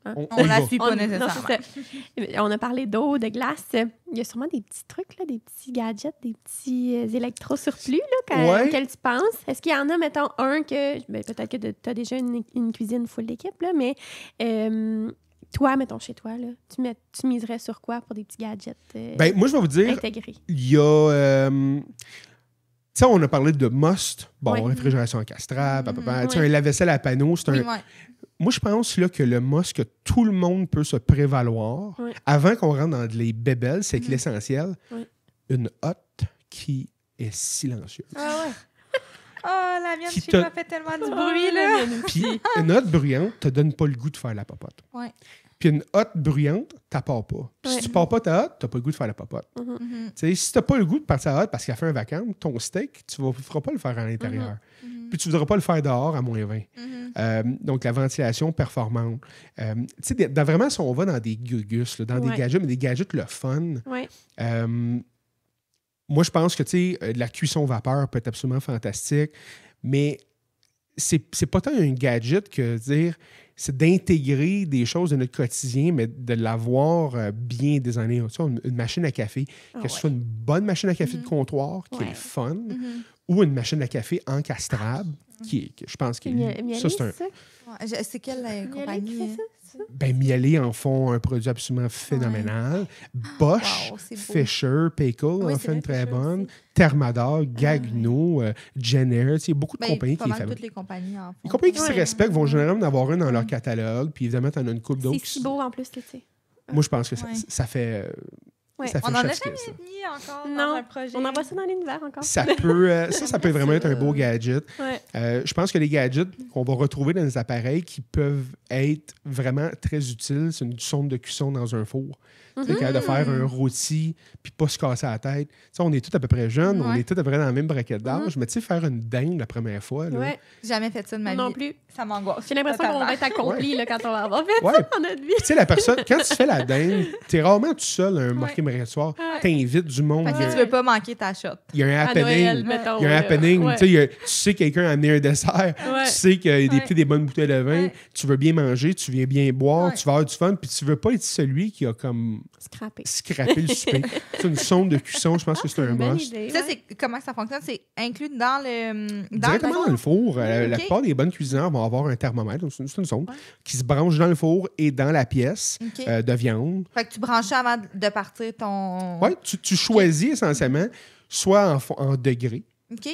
On la suit pas nécessairement. On a parlé d'eau, de glace. Il y a sûrement des petits trucs, là, des petits gadgets, des petits électro-surplus auxquels tu penses. Est-ce qu'il y en a, mettons, un que... peut-être que tu as déjà une cuisine full d'équipe, là, mais toi, mettons, chez toi, là, tu miserais sur quoi pour des petits gadgets moi, je vais vous dire, intégrés? Il y a... tu sais, on a parlé de must, réfrigération encastrable, un lave-vaisselle à panneau, c'est un... Moi, je pense là, que le must que tout le monde peut se prévaloir, avant qu'on rentre dans les bébelles, c'est que l'essentiel, une hotte qui est silencieuse. La mienne, je pas fait tellement du bruit, là. Puis une hotte bruyante te donne pas le goût de faire la popote. Puis une hotte bruyante, tu pars pas. Puis si tu pars pas ta hotte, tu n'as pas le goût de faire la popote. Si tu n'as pas le goût de partir à la hotte parce qu'elle fait un vacarme, ton steak, tu ne feras pas le faire à l'intérieur. Puis tu ne voudras pas le faire dehors à moins 20. Donc, la ventilation performante. Vraiment, si on va dans des gugus, là, dans des gadgets, mais des gadgets le fun, moi, je pense que la cuisson vapeur peut être absolument fantastique, mais c'est pas tant un gadget que dire c'est d'intégrer des choses de notre quotidien, mais de l'avoir bien désignée. Une machine à café, que ce soit une bonne machine à café de comptoir, qui est fun, ou une machine à café encastrable, qui je pense qu'il est... Ça, c'est un... C'est quelle compagnie? Miele en font un produit absolument phénoménal. Bosch, Fisher, Paykel en fait une très bonne. Aussi. Thermador, Gagno, Jenner. Il y a beaucoup de compagnies qui fabriquent. Toutes les compagnies en font. Les compagnies qui se respectent vont généralement en avoir une dans leur catalogue. Puis évidemment, tu en as une couple d'autres. C'est si beau en plus que c'est. Moi, je pense que ça fait... On n'en a jamais mis encore dans un projet. On envoie ça dans l'univers encore. Ça peut vraiment être un beau gadget. Je pense que les gadgets qu'on va retrouver dans les appareils qui peuvent être vraiment très utiles, c'est une sonde de cuisson dans un four. Capable de faire un rôti puis pas se casser la tête. On est tous à peu près jeunes, on est tous à peu près dans la même braquette d'âge, mais faire une dinde la première fois... J'ai jamais fait ça de ma vie. Non plus. Ça m'angoisse. J'ai l'impression qu'on va être accompli quand on va avoir fait ça dans notre vie. Tu sais, la personne, quand tu fais la dinde, t'es rarement tout seul à un marqué soir. T'invites du monde. Parce que tu veux pas manquer ta shot. Il y a un happening. Il y a un happening. Tu sais quelqu'un a amené un dessert. Tu sais qu'il y a des bonnes bouteilles de vin. Tu veux bien manger, tu viens bien boire, tu vas avoir du fun, puis tu veux pas être celui qui a comme... Scraper le souper. C'est une sonde de cuisson, je pense que c'est un must. Ça, c'est comment ça fonctionne? C'est inclus dans le... Directement dans le four. La plupart des bonnes cuisinières vont avoir un thermomètre. C'est une sonde qui se branche dans le four et dans la pièce de viande. Fait que tu branches ça avant de partir ton... Oui, tu choisis essentiellement soit en degrés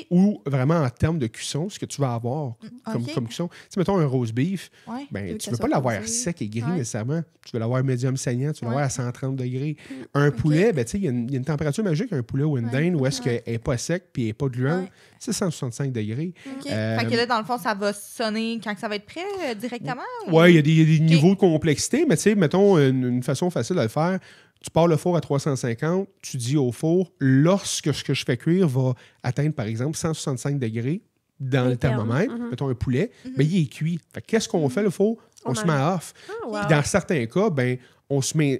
ou vraiment en termes de cuisson, ce que tu vas avoir comme cuisson. Tu sais, mettons un roast beef, tu ne veux pas l'avoir sec et gris nécessairement. Tu veux l'avoir médium saignant, tu veux l'avoir à 130 degrés. Un poulet, il y a une température magique, un poulet ou une dinde, où est-ce qu'elle n'est pas sec puis elle n'est pas gluante. C'est 165 degrés. Fait que là, dans le fond, ça va sonner quand ça va être prêt directement? Oui, il y a des niveaux de complexité, mais tu sais, mettons une façon facile de le faire. Tu pars le four à 350, tu dis au four, lorsque ce que je fais cuire va atteindre, par exemple, 165 degrés dans le thermomètre, mettons un poulet, il est cuit. Fait qu'est-ce qu'on fait, le four? On se met à off. Dans certains cas, on se met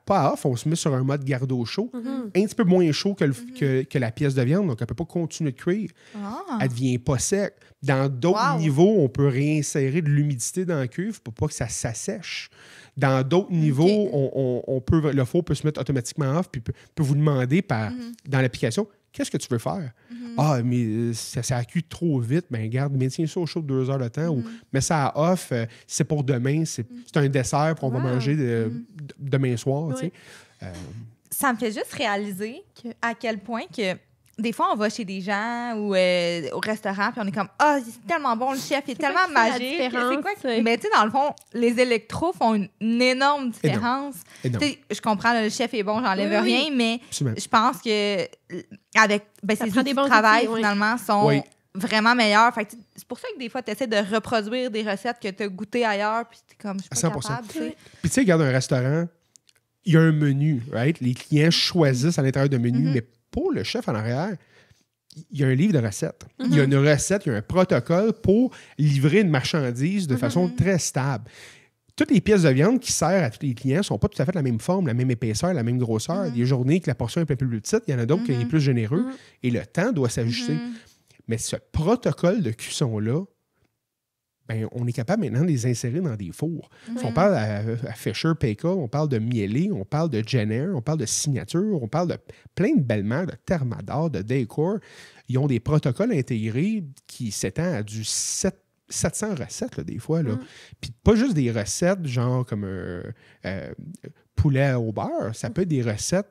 pas à off, on se met sur un mode garde-eau chaud, un petit peu moins chaud que la pièce de viande, donc elle ne peut pas continuer de cuire. Elle ne devient pas sec. Dans d'autres niveaux, on peut réinsérer de l'humidité dans la cuve pour pas que ça s'assèche. Dans d'autres niveaux, le four peut se mettre automatiquement off puis peut vous demander dans l'application, qu'est-ce que tu veux faire? Ah, mais ça a cuit trop vite. Ben garde, maintiens ça au chaud de 2 heures de temps ou mets ça à off. C'est pour demain. C'est un dessert qu'on va manger demain soir. Tu sais. Ça me fait juste réaliser à quel point que des fois, on va chez des gens ou au restaurant, puis on est comme « Ah, c'est tellement bon, le chef, il est tellement magique. » C'est quoi? Mais tu sais, dans le fond, les électros font une énorme différence. Je comprends, le chef est bon, j'enlève rien, mais je pense que avec ses outils de travail, finalement, sont vraiment meilleurs. Fait que c'est pour ça que des fois, tu essaies de reproduire des recettes que tu as goûtées ailleurs, puis tu es comme « Je suis pas capable. » Puis tu sais, regarde un restaurant, il y a un menu, right? Les clients choisissent à l'intérieur d'un menu, mais pour le chef en arrière, il y a un livre de recettes. Il y a une recette, il y a un protocole pour livrer une marchandise de façon très stable. Toutes les pièces de viande qui servent à tous les clients ne sont pas tout à fait la même forme, la même épaisseur, la même grosseur. Il y a des journées que la portion est un peu plus petite, il y en a d'autres qui est plus généreux et le temps doit s'ajuster. Mais ce protocole de cuisson-là, on est capable maintenant de les insérer dans des fours. Si on parle à Fisher, Paykel, on parle de Miele, on parle de Jenner, on parle de Signature, on parle de plein de belles marques, de Thermador, de Decor. Ils ont des protocoles intégrés qui s'étendent à du 700 recettes, là, des fois. Puis pas juste des recettes genre comme poulet au beurre. Ça peut être des recettes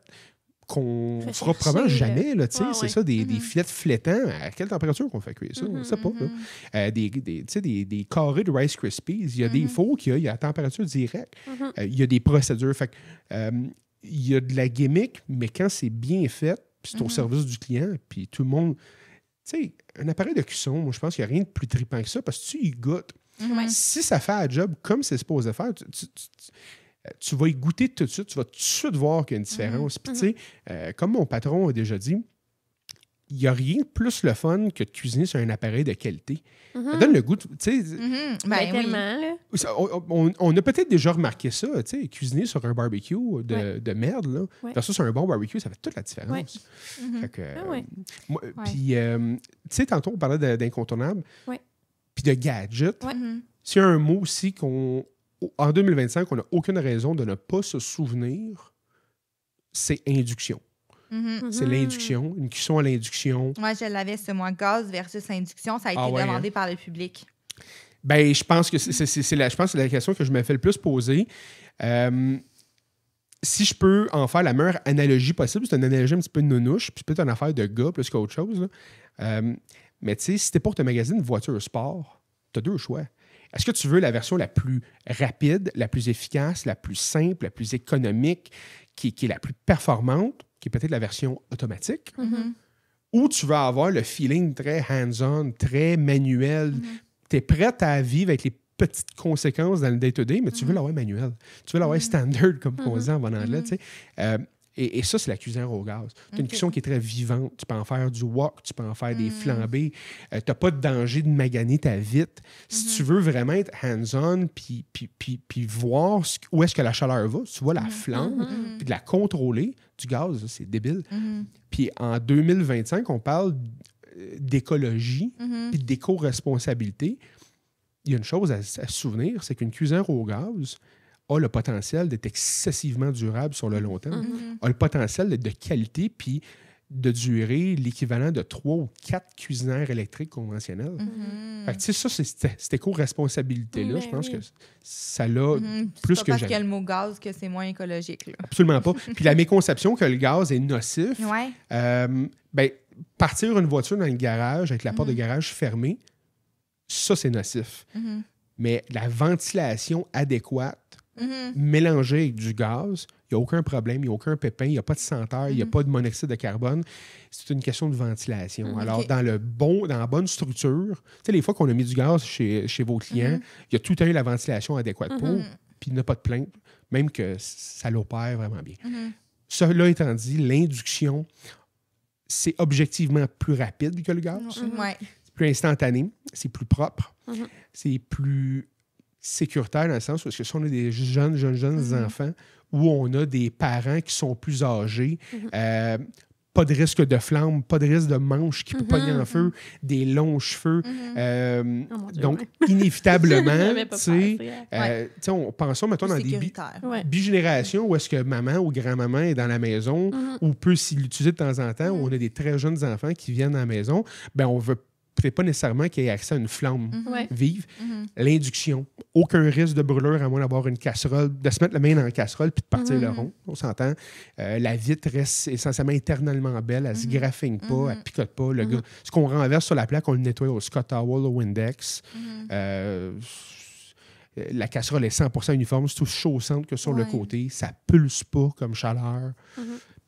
qu'on ne fera probablement jamais. Là, c'est ça, des filets de flétans. À quelle température qu'on fait cuire ça? On ne sait pas. Des carrés de Rice Krispies. Il y a des fours qui il y a la température directe. Il y a des procédures. Fait il y a de la gimmick, mais quand c'est bien fait, puis c'est au service du client, puis tout le monde... Tu sais, un appareil de cuisson, moi, je pense qu'il n'y a rien de plus trippant que ça, parce que tu y goûtes. Si ça fait un job comme c'est supposé faire, tu vas y goûter tout de suite, tu vas tout de suite voir qu'il y a une différence. Puis, tu sais, comme mon patron a déjà dit, il n'y a rien de plus le fun que de cuisiner sur un appareil de qualité. Ça donne le goût, tu sais. Tellement, là. On a peut-être déjà remarqué ça, tu sais, cuisiner sur un barbecue de merde, là, versus sur un bon barbecue, ça fait toute la différence. Fait que, puis, tu sais, tantôt, on parlait d'incontournables, puis de gadgets. C'est un mot aussi en 2025, on n'a aucune raison de ne pas se souvenir, c'est induction. C'est l'induction, une cuisson à l'induction. Moi, je l'avais, ce mois, gaz versus induction. Ça a été demandé par le public. Ben, je pense que c'est la question que je me fais le plus poser. Si je peux en faire la meilleure analogie possible, c'est une analogie un petit peu nounouche, puis c'est peut-être une affaire de gars plus qu'autre chose. Mais tu sais, si t'es pour te magasiner une voiture sport, t'as deux choix. Est-ce que tu veux la version la plus rapide, la plus efficace, la plus simple, la plus économique, qui est la plus performante, qui est peut-être la version automatique, ou tu vas avoir le feeling très hands-on, très manuel. Tu es prête à vivre avec les petites conséquences dans le day-to-day, mais tu veux l'avoir manuel. Tu veux l'avoir standard, comme on dit en bon anglais. Tu sais. Et ça, c'est la cuisine au gaz. Tu as une cuisson qui est très vivante. Tu peux en faire du wok, tu peux en faire des flambés. Tu n'as pas de danger de maganer ta vite. Si tu veux vraiment être hands-on puis voir où est-ce que la chaleur va, tu vois la flamme, puis de la contrôler, du gaz, c'est débile. Puis en 2025, on parle d'écologie puis d'éco-responsabilité. Il y a une chose à se souvenir, c'est qu'une cuisinière au gaz a le potentiel d'être excessivement durable sur le long terme, a le potentiel d'être de qualité, puis de durer l'équivalent de 3 ou 4 cuisinières électriques conventionnelles. Fait que, tu sais, ça, c'est cette éco-responsabilité-là. Je pense que ça l'a plus que jamais. C'est pas parce qu'il y a le mot gaz que c'est moins écologique. Là. Absolument pas. Puis la méconception que le gaz est nocif, ben, partir une voiture dans le garage avec la porte de garage fermée, ça, c'est nocif. Mais la ventilation adéquate, mélangée avec du gaz, il n'y a aucun problème, il n'y a aucun pépin, il n'y a pas de senteur, il n'y a pas de monoxyde de carbone. C'est une question de ventilation. Alors, dans la bonne structure, tu sais, les fois qu'on a mis du gaz chez vos clients, il y a tout eu la ventilation adéquate pour, puis il n'y a pas de plainte, même que ça l'opère vraiment bien. Cela étant dit, l'induction, c'est objectivement plus rapide que le gaz. C'est plus instantané, c'est plus propre, c'est plus sécuritaire dans le sens où si on a des jeunes enfants où on a des parents qui sont plus âgés, pas de risque de flamme, pas de risque de manche qui peut pogner en feu, des longs cheveux. Donc, inévitablement, pensons maintenant dans des bigénérations où est-ce que maman ou grand-maman est dans la maison ou peut l'utiliser de temps en temps, où on a des très jeunes enfants qui viennent à la maison, ben on veut peut-être pas nécessairement qu'il y ait accès à une flamme vive. L'induction. Aucun risque de brûlure à moins d'avoir une casserole, de se mettre la main dans la casserole puis de partir le rond. On s'entend. La vitre reste essentiellement éternellement belle. Elle ne se graffine pas, elle ne picote pas. Ce qu'on renverse sur la plaque, on le nettoie au Scott Towel, au Windex. La casserole est 100% uniforme. C'est aussi chaud au centre que sur le côté. Ça ne pulse pas comme chaleur.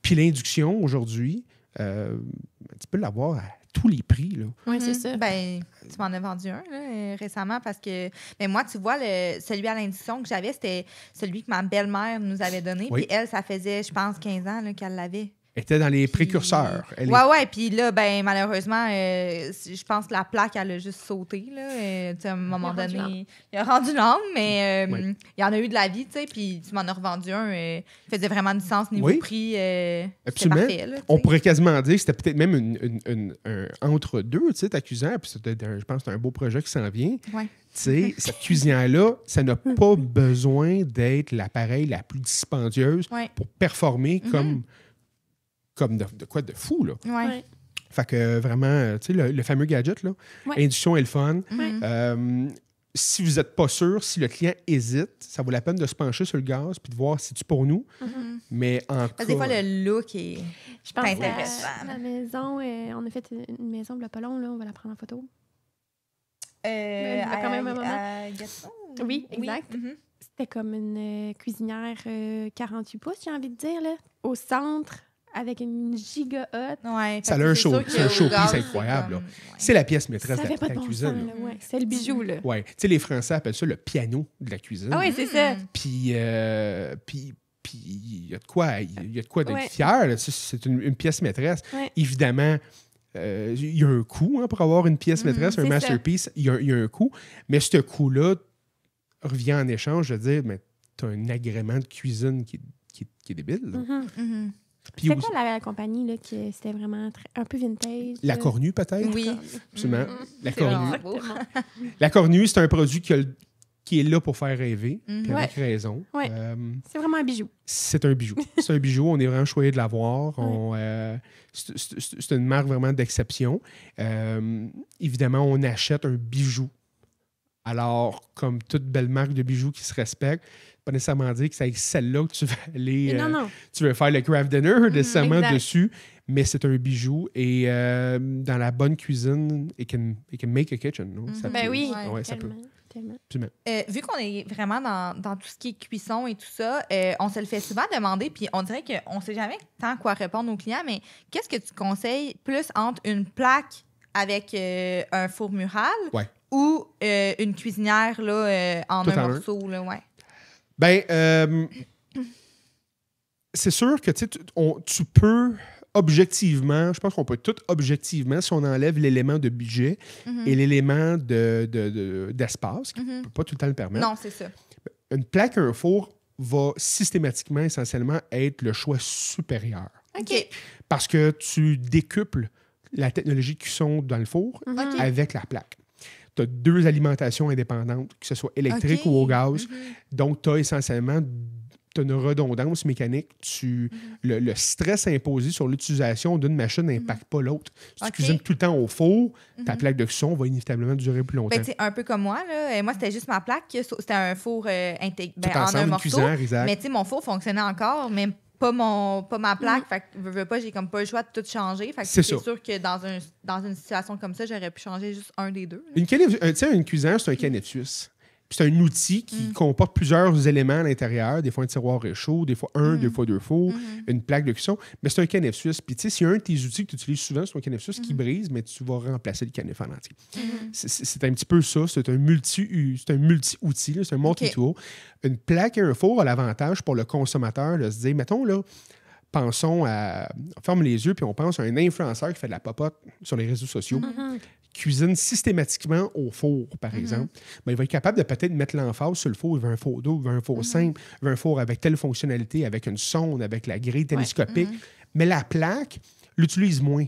Puis l'induction, aujourd'hui, tu peux l'avoir à tous les prix. Oui, c'est ça. Ben, tu m'en as vendu un là, récemment parce que ben, moi, tu vois, celui à l'induction que j'avais, c'était celui que ma belle-mère nous avait donné. Puis elle, ça faisait, je pense, 15 ans là, qu'elle l'avait. Elle était dans les précurseurs. Puis là, ben malheureusement, je pense que la plaque, elle a juste sauté. Là, à un moment donné, il a rendu l'âme, mais il y en a eu de la vie, tu sais, puis tu m'en as revendu un. Il faisait vraiment du sens niveau prix. Absolument. Parfait, là, on pourrait quasiment dire que c'était peut-être même un entre-deux, tu sais, ta cuisinière, puis je pense que c'est un beau projet qui s'en vient. Tu sais, cette cuisinière-là, ça n'a pas besoin d'être l'appareil la plus dispendieuse pour performer comme de quoi de fou, là. Fait que vraiment, tu sais, le fameux gadget, là, induction est le fun. Si vous n'êtes pas sûr, si le client hésite, ça vaut la peine de se pencher sur le gaz puis de voir si c'est pour nous. Mais parce que des fois, le look est intéressant. La maison, on a fait une maison, il n'y a pas long, là, on va la prendre en photo. Il y a quand même un moment. Oui, exact. C'était comme une cuisinière 48 pouces, j'ai envie de dire, là, au centre. avec une giga hotte. Ouais, ça a un showpiece incroyable. Ouais. C'est la pièce maîtresse de la cuisine. C'est le bijou, là. Ouais. Tu sais, les Français appellent ça le piano de la cuisine. Ah oui, c'est ça. Puis il y a de quoi d'être fier. Là. C'est une pièce maîtresse. Ouais. Évidemment, il y a un coût pour avoir une pièce maîtresse, un masterpiece. Il y a un coût. Mais ce coût-là revient en échange de dire, mais tu as un agrément de cuisine qui est débile. C'était quoi la compagnie là, qui c'était vraiment un peu vintage? La Cornue, peut-être? Oui. Absolument. La Cornue. La Cornue, c'est un produit qui est là pour faire rêver, puis avec raison. Ouais. C'est vraiment un bijou. C'est un bijou. C'est un bijou. On est vraiment choyé de l'avoir. C'est une marque vraiment d'exception. Évidemment, on achète un bijou. Alors, comme toute belle marque de bijoux qui se respecte, pas nécessairement dire que c'est avec celle-là que tu vas aller... non. Tu vas faire le craft dinner nécessairement dessus, mais c'est un bijou. Et dans la bonne cuisine, it can make a kitchen. Non? Ça ben peut, oui, ça peut. Vu qu'on est vraiment dans tout ce qui est cuisson et tout ça, on se le fait souvent demander, puis on dirait qu'on ne sait jamais tant quoi répondre aux clients, mais qu'est-ce que tu conseilles plus entre une plaque avec un four mural ou une cuisinière là, en tout un morceau? Là, Ben, c'est sûr que tu peux objectivement, je pense qu'on peut tout objectivement, si on enlève l'élément de budget et l'élément d'espace, qui ne peut pas tout le temps le permettre. Non, c'est ça. Une plaque, un four va systématiquement, essentiellement, être le choix supérieur. OK. Parce que tu décuples la technologie de cuisson dans le four avec la plaque. Tu as 2 alimentations indépendantes, que ce soit électrique ou au gaz. Donc, tu as essentiellement une redondance mécanique. Le stress imposé sur l'utilisation d'une machine n'impacte pas l'autre. Si tu cuisines tout le temps au four, ta plaque de cuisson va inévitablement durer plus longtemps. Ben, un peu comme moi. Là. Moi, c'était juste ma plaque. C'était un four en un morceau. Mais mon four fonctionnait encore, mais pas ma plaque. Fait que j'ai comme pas le choix de tout changer. Fait que c'est sûr que dans une situation comme ça, j'aurais pu changer juste un des deux. Une cuisinière, c'est un canet suisse. C'est un outil qui comporte plusieurs éléments à l'intérieur. Des fois, un tiroir réchaud, des fois des fois 2 fours, une plaque de cuisson. Mais c'est un canif suisse. Puis, tu sais, s'il y a un de tes outils que tu utilises souvent, c'est un canif suisse qui brise, mais tu vas remplacer le canif en entier. C'est un petit peu ça. C'est un multi-outil, c'est un multi-tool. Une plaque et un four a l'avantage pour le consommateur de se dire, mettons, là, pensons à... On ferme les yeux, puis on pense à un influenceur qui fait de la popote sur les réseaux sociaux. Cuisine systématiquement au four, par exemple, ben, il va être capable de peut-être mettre l'emphase sur le four. Il veut un four d'eau, il veut un four simple, il veut un four avec telle fonctionnalité, avec une sonde, avec la grille télescopique. Mais la plaque l'utilise moins.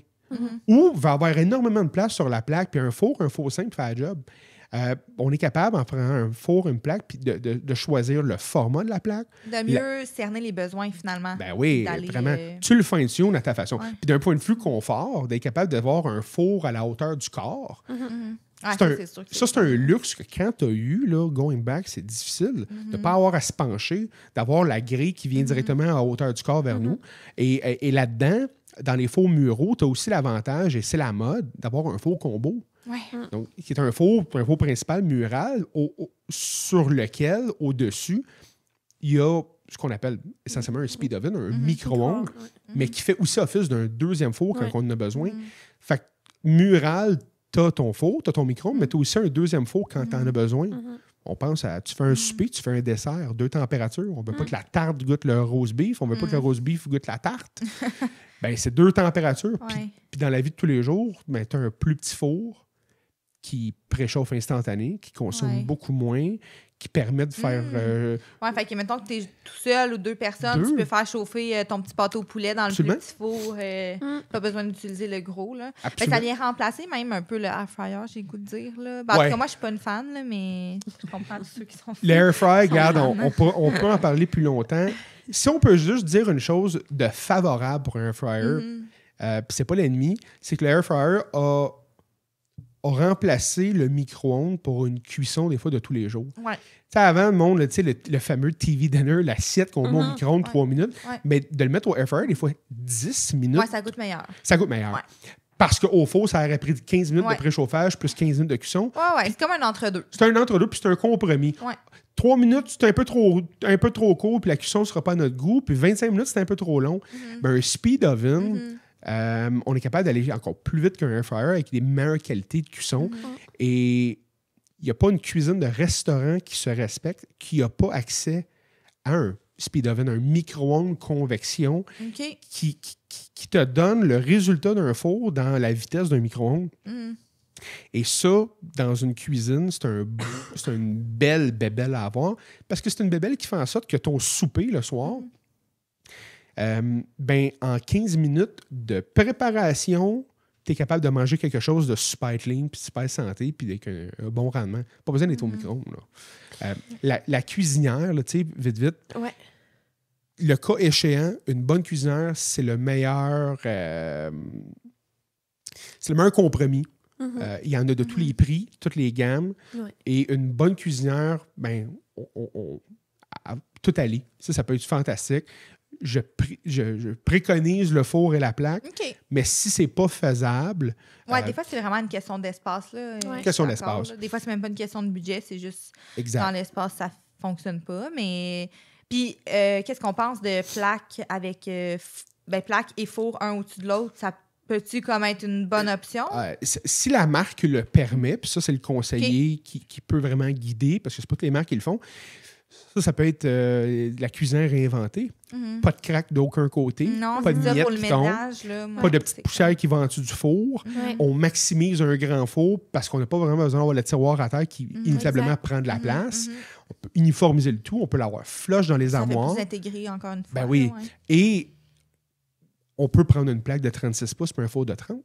Ou va avoir énormément de place sur la plaque, puis un four simple fait la job. On est capable, en prenant un four, une plaque, puis de choisir le format de la plaque. De mieux cerner les besoins, finalement. Ben oui, vraiment. Tu le fine-tunes à ta façon. Puis d'un point de vue confort, d'être capable d'avoir un four à la hauteur du corps, c'est un luxe que quand tu as eu, là, going back, c'est difficile de ne pas avoir à se pencher, d'avoir la grille qui vient directement à hauteur du corps vers nous. Et là-dedans, dans les fours muraux, tu as aussi l'avantage, et c'est la mode, d'avoir un four combo. Donc, qui est un four principal mural sur lequel, au-dessus, il y a ce qu'on appelle essentiellement un speed oven, un micro-ondes, mais qui fait aussi office d'un deuxième four quand on en a besoin. Fait que mural, tu as ton four, tu as ton micro-ondes, mais tu as aussi un deuxième four quand tu en as besoin. On pense à, tu fais un souper, tu fais un dessert, 2 températures. On ne veut pas que la tarte goûte le roast beef, on ne veut pas que le roast beef goûte la tarte. Ben, c'est 2 températures. Puis dans la vie de tous les jours, ben, tu as un plus petit four qui préchauffe instantané, qui consomme beaucoup moins, qui permet de faire... fait que mettons que tu es tout seul ou 2 personnes, tu peux faire chauffer ton petit pâteau au poulet dans le plus petit four. Pas besoin d'utiliser le gros. Là. Ça vient remplacer même un peu le air fryer, j'ai le goût de dire. Là. Ben, en tout cas, moi, je suis pas une fan, là, mais je comprends tous ceux qui sont fans. L'air fryer, regarde, on peut en parler plus longtemps. Si on peut juste dire une chose de favorable pour un air fryer, puis c'est pas l'ennemi, c'est que l'air fryer a remplacé le micro-ondes pour une cuisson des fois de tous les jours. Avant, le monde, le fameux TV dinner, l'assiette qu'on met au micro-ondes 3 minutes, mais de le mettre au air fryer, des fois 10 minutes. Ça goûte meilleur. Ça goûte meilleur. Parce qu'au four, ça aurait pris 15 minutes de préchauffage plus 15 minutes de cuisson. Oui, c'est comme un entre-deux. C'est un entre-deux, puis c'est un compromis. 3 minutes, c'est un peu trop court, puis la cuisson ne sera pas à notre goût. Puis 25 minutes, c'est un peu trop long. Ben, un speed oven, on est capable d'aller encore plus vite qu'un air fryer avec des meilleures qualités de cuisson. Et il n'y a pas une cuisine de restaurant qui se respecte qui n'a pas accès à un speed oven, un micro-ondes convection qui te donne le résultat d'un four dans la vitesse d'un micro-ondes. Et ça, dans une cuisine, c'est une belle bébelle à avoir parce que c'est une bébelle qui fait en sorte que ton souper le soir, en 15 minutes de préparation, tu es capable de manger quelque chose de super clean, puis super santé, puis avec un bon rendement. Pas besoin d'être au micro-ondes. La cuisinière, tu sais, vite, le cas échéant, une bonne cuisinière, c'est le meilleur compromis. Il y en a de tous les prix, toutes les gammes. Et une bonne cuisinière, tout aller. Ça peut être fantastique. Je préconise le four et la plaque, mais si c'est pas faisable... des fois, c'est vraiment une question d'espace. Question d'espace. Des fois, c'est même pas une question de budget, c'est juste dans l'espace, ça fonctionne pas. Mais... Puis, qu'est-ce qu'on pense de plaques avec... plaques et four un au-dessus de l'autre, ça peux-tu comme être une bonne option? Si la marque le permet, puis ça, c'est le conseiller qui peut vraiment guider, parce que c'est pas toutes les marques qui le font, ça peut être la cuisine réinventée. Pas de craque d'aucun côté. Non, pas de miettes pour le qui tombent, ménage. pas de petites poussières qui vont en dessous du four. On maximise un grand four parce qu'on n'a pas vraiment besoin d'avoir le tiroir à terre qui inévitablement prend de la place. On peut uniformiser le tout. On peut l'avoir flush dans les armoires. Ça fait plus intégré, encore une fois. Ben oui. Et on peut prendre une plaque de 36 pouces pour un four de 30.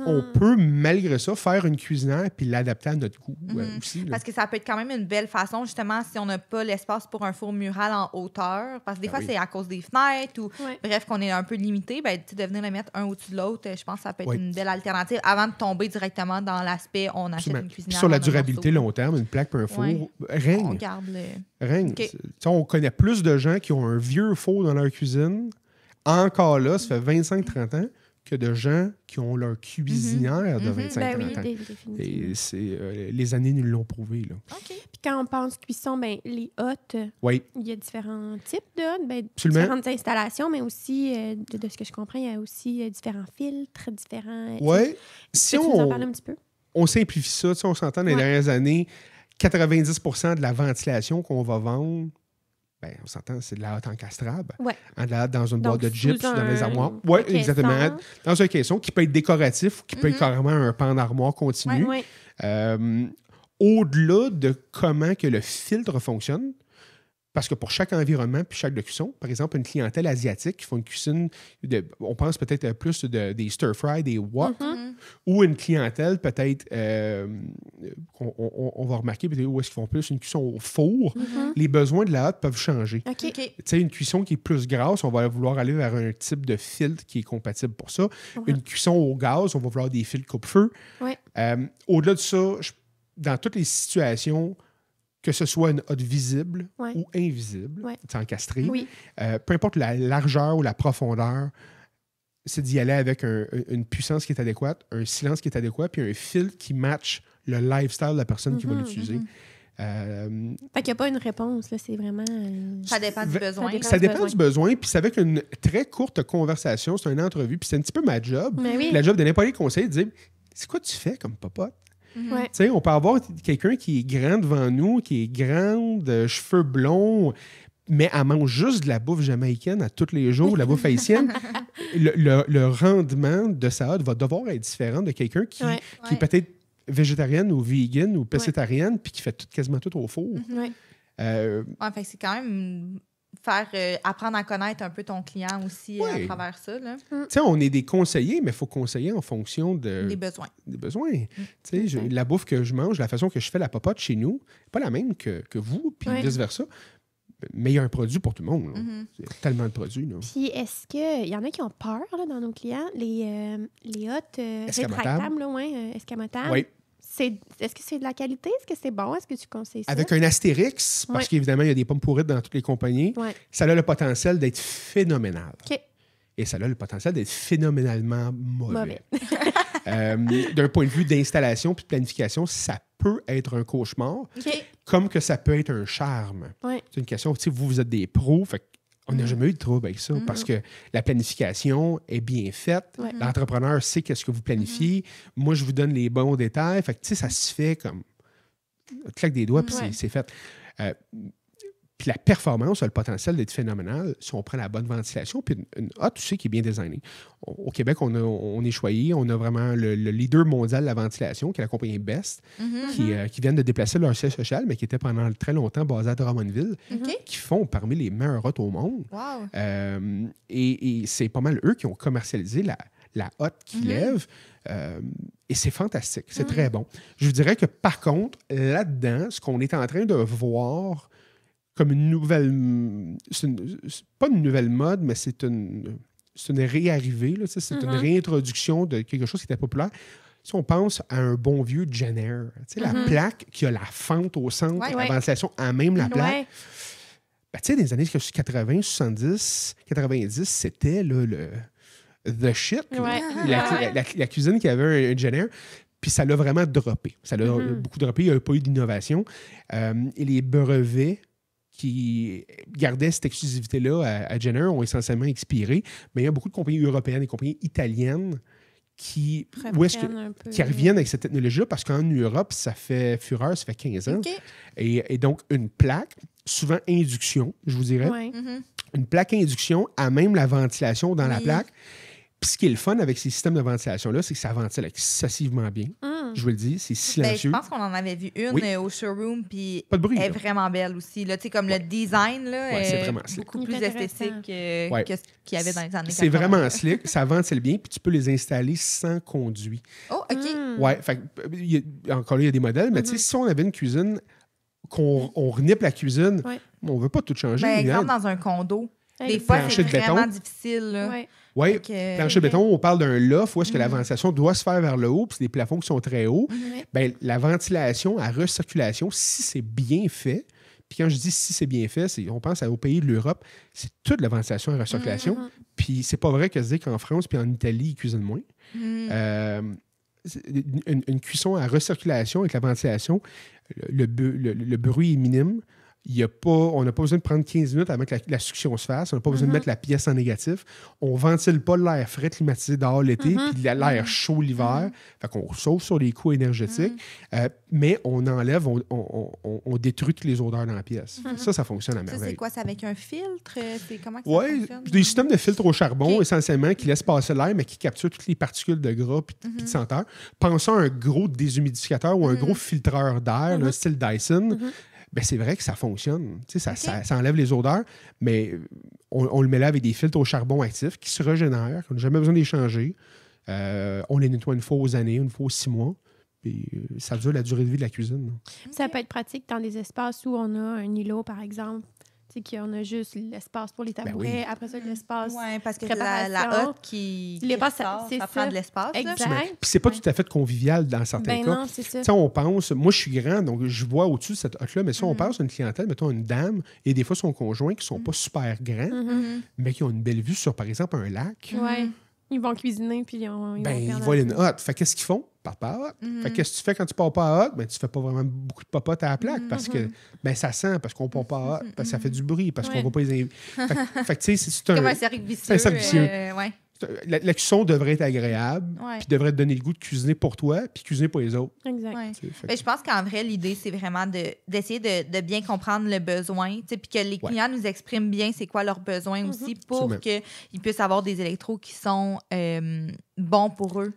On peut, malgré ça, faire une cuisinière puis l'adapter à notre goût aussi. Parce que ça peut être quand même une belle façon, justement, si on n'a pas l'espace pour un four mural en hauteur. Parce que des fois, c'est à cause des fenêtres ou bref, qu'on est un peu limité. De venir le mettre un au-dessus de l'autre, je pense que ça peut être une belle alternative avant de tomber directement dans l'aspect on achète une cuisinière. Sur la durabilité long terme, une plaque pour un four règne. On garde règne. On connaît plus de gens qui ont un vieux four dans leur cuisine. Encore là, ça fait 25-30 ans que de gens qui ont leur cuisinière de 25-30 ans. Et les années nous l'ont prouvé. Là. Puis quand on pense cuisson, les hottes, il y a différents types d'hottes, différentes installations, mais aussi, de ce que je comprends, il y a aussi différents filtres, différents... Oui. Si on en parle un petit peu? On simplifie ça. On s'entend dans les dernières années, 90% de la ventilation qu'on va vendre, on s'entend, c'est de la hotte encastrable. Dans une boîte de gyps, dans les armoires. Oui, exactement. Dans un caisson qui peut être décoratif ou qui peut être carrément un pan d'armoire continu. Au-delà de comment que le filtre fonctionne, parce que pour chaque environnement puis chaque cuisson, par exemple, une clientèle asiatique qui font une cuisine, on pense peut-être plus des stir-fry, des wok, ou une clientèle peut-être, on va remarquer où est-ce qu'ils font plus une cuisson au four, les besoins de la hotte peuvent changer. Tu sais, une cuisson qui est plus grasse, on va vouloir aller vers un type de filtre qui est compatible pour ça. Une cuisson au gaz, on va vouloir des filtres coupe-feu. Au-delà de ça, dans toutes les situations, que ce soit une hotte visible ou invisible, encastrée, peu importe la largeur ou la profondeur, c'est d'y aller avec une puissance qui est adéquate, un silence qui est adéquat, puis un filtre qui match le lifestyle de la personne qui va l'utiliser. Fait qu'il n'y a pas une réponse, là, c'est vraiment... Ça dépend du besoin. Ça dépend du besoin, puis c'est avec une très courte conversation, c'est une entrevue, puis c'est un petit peu ma job. La job de n'importe quel conseil, de dire « C'est quoi tu fais comme popote? » On peut avoir quelqu'un qui est grand devant nous, qui est grande, cheveux blonds, mais elle mange juste de la bouffe jamaïcaine à tous les jours, la bouffe haïtienne. Le rendement de sa hotte va devoir être différent de quelqu'un qui est peut-être végétarienne ou vegan ou pescétarienne puis qui fait quasiment tout au four. Fait c'est quand même... apprendre à connaître un peu ton client aussi à travers ça. On est des conseillers, mais il faut conseiller en fonction des besoins. La bouffe que je mange, la façon que je fais la popote chez nous, pas la même que vous, puis vice-versa. Mais il y a un produit pour tout le monde. Il y a tellement de produits. Là. Puis est-ce qu'il y en a qui ont peur là, dans nos clients? Les hottes rétractables, escamotables? Oui. Est-ce que c'est de la qualité? Est-ce que c'est bon? Est-ce que tu conseilles ça? Avec un astérix, parce qu'évidemment, il y a des pommes pourrites dans toutes les compagnies, ça a le potentiel d'être phénoménal. et ça a le potentiel d'être phénoménalement mauvais. D'un point de vue d'installation puis de planification, ça peut être un cauchemar, comme que ça peut être un charme. C'est une question, vous êtes des pros, fait on n'a jamais eu de trouble avec ça parce que la planification est bien faite. L'entrepreneur sait qu'est-ce que vous planifiez. Moi, je vous donne les bons détails. Fait que, ça se fait comme... claque des doigts, puis c'est fait. Puis la performance a le potentiel d'être phénoménal si on prend la bonne ventilation. Puis une hotte, tu sais, qui est bien designée. Au Québec, on est choyé. On a vraiment le leader mondial de la ventilation, qui est la compagnie Best, qui vient de déplacer leur siège social, mais qui était pendant très longtemps basé à Drummondville, qui font parmi les meilleures hottes au monde. Wow. Et c'est pas mal eux qui ont commercialisé la hotte qui lève. Et c'est fantastique. C'est très bon. Je vous dirais que, par contre, là-dedans, ce qu'on est en train de voir comme une nouvelle... c'est pas une nouvelle mode, mais c'est une réarrivée. Là, c'est une réintroduction de quelque chose qui était populaire. Si on pense à un bon vieux Jenner, la plaque qui a la fente au centre, la ventilation à même la plaque. Ben, dans les années 80, 70, 90, c'était là, the shit. La cuisine qui avait un Jenner. Puis ça l'a vraiment droppé. Ça l'a beaucoup droppé. Il n'y a pas eu d'innovation. Et les brevets qui gardaient cette exclusivité-là à Jenner ont essentiellement expiré. Mais il y a beaucoup de compagnies européennes, des compagnies italiennes qui reviennent avec cette technologie-là parce qu'en Europe, ça fait fureur, ça fait 15 ans. Et donc, une plaque, souvent induction, je vous dirais. Une plaque induction a même la ventilation dans la plaque. Puis ce qui est le fun avec ces systèmes de ventilation-là, c'est que ça ventile excessivement bien. Je vous le dis, c'est silencieux. Je pense qu'on en avait vu une au showroom, puis elle est vraiment belle aussi. Là, comme le design là, est beaucoup plus esthétique que ce qu'il y avait dans les années 80. C'est vraiment slick, ça ventile bien, puis tu peux les installer sans conduit. Oh, OK. Ouais, encore là, il y a des modèles, mais si on avait une cuisine, qu'on renipe la cuisine, on ne veut pas tout changer. Exemple, dans un condo, des fois, c'est vraiment difficile. Oui, plancher de béton, on parle d'un loft où est-ce que la ventilation doit se faire vers le haut, puis c'est des plafonds qui sont très hauts. Ben, la ventilation à recirculation, si c'est bien fait, puis quand je dis si c'est bien fait, on pense aux pays de l'Europe, c'est toute la ventilation à recirculation. Puis c'est pas vrai que se dire qu'en France puis en Italie, ils cuisinent moins. Une cuisson à recirculation avec la ventilation, le bruit est minime. On n'a pas besoin de prendre 15 minutes avant que la succion se fasse. On n'a pas besoin de mettre la pièce en négatif. On ne ventile pas l'air frais climatisé dehors l'été puis l'air chaud l'hiver. Fait qu'on sauve sur les coûts énergétiques. Mais on enlève, on détruit toutes les odeurs dans la pièce. Ça fonctionne à merveille. Ça, c'est quoi? C'est avec un filtre? Comment ça fonctionne? Des systèmes de filtre au charbon, essentiellement, qui laissent passer l'air, mais qui capturent toutes les particules de gras et de senteur. Pensons à un gros déshumidificateur ou un gros filtreur d'air, style Dyson. Ben, c'est vrai que ça fonctionne. Ça enlève les odeurs, mais on le met là avec des filtres au charbon actifs qui se régénèrent, qu'on n'a jamais besoin d'échanger. On les nettoie une fois aux années, une fois aux 6 mois. Puis ça dure la durée de vie de la cuisine. Ça peut être pratique dans des espaces où on a un îlot, par exemple. Qu'on a juste l'espace pour les tabourets, après ça, l'espace. Oui, parce que la hotte qui sort, ça prend de l'espace. Exact. Puis c'est pas tout à fait convivial dans certains cas. Non, c'est ça. On pense, moi je suis grand, donc je vois au-dessus de cette hotte-là, mais si on passe une clientèle, mettons une dame, et des fois son conjoint qui sont pas super grands, mais qui ont une belle vue sur, par exemple, un lac. Oui. Ils vont cuisiner, puis ils vont voient une hotte. Fait qu'est-ce qu'ils font? Ils partent pas à hotte. Fait qu'est-ce que tu fais quand tu pars pas à hotte? Ben, tu fais pas vraiment beaucoup de popote à la plaque parce que ça sent, parce qu'on part pas à hotte, parce que ça fait du bruit, parce qu'on va pas les... Fait que, tu sais, c'est comme un cercle vicieux. C'est un cercle vicieux. La cuisson devrait être agréable, puis devrait te donner le goût de cuisiner pour toi, puis cuisiner pour les autres. Exact. Mais je pense qu'en vrai, l'idée, c'est vraiment d'essayer de bien comprendre le besoin, puis que les clients nous expriment bien c'est quoi leurs besoins aussi pour qu'ils puissent avoir des électros qui sont bons pour eux,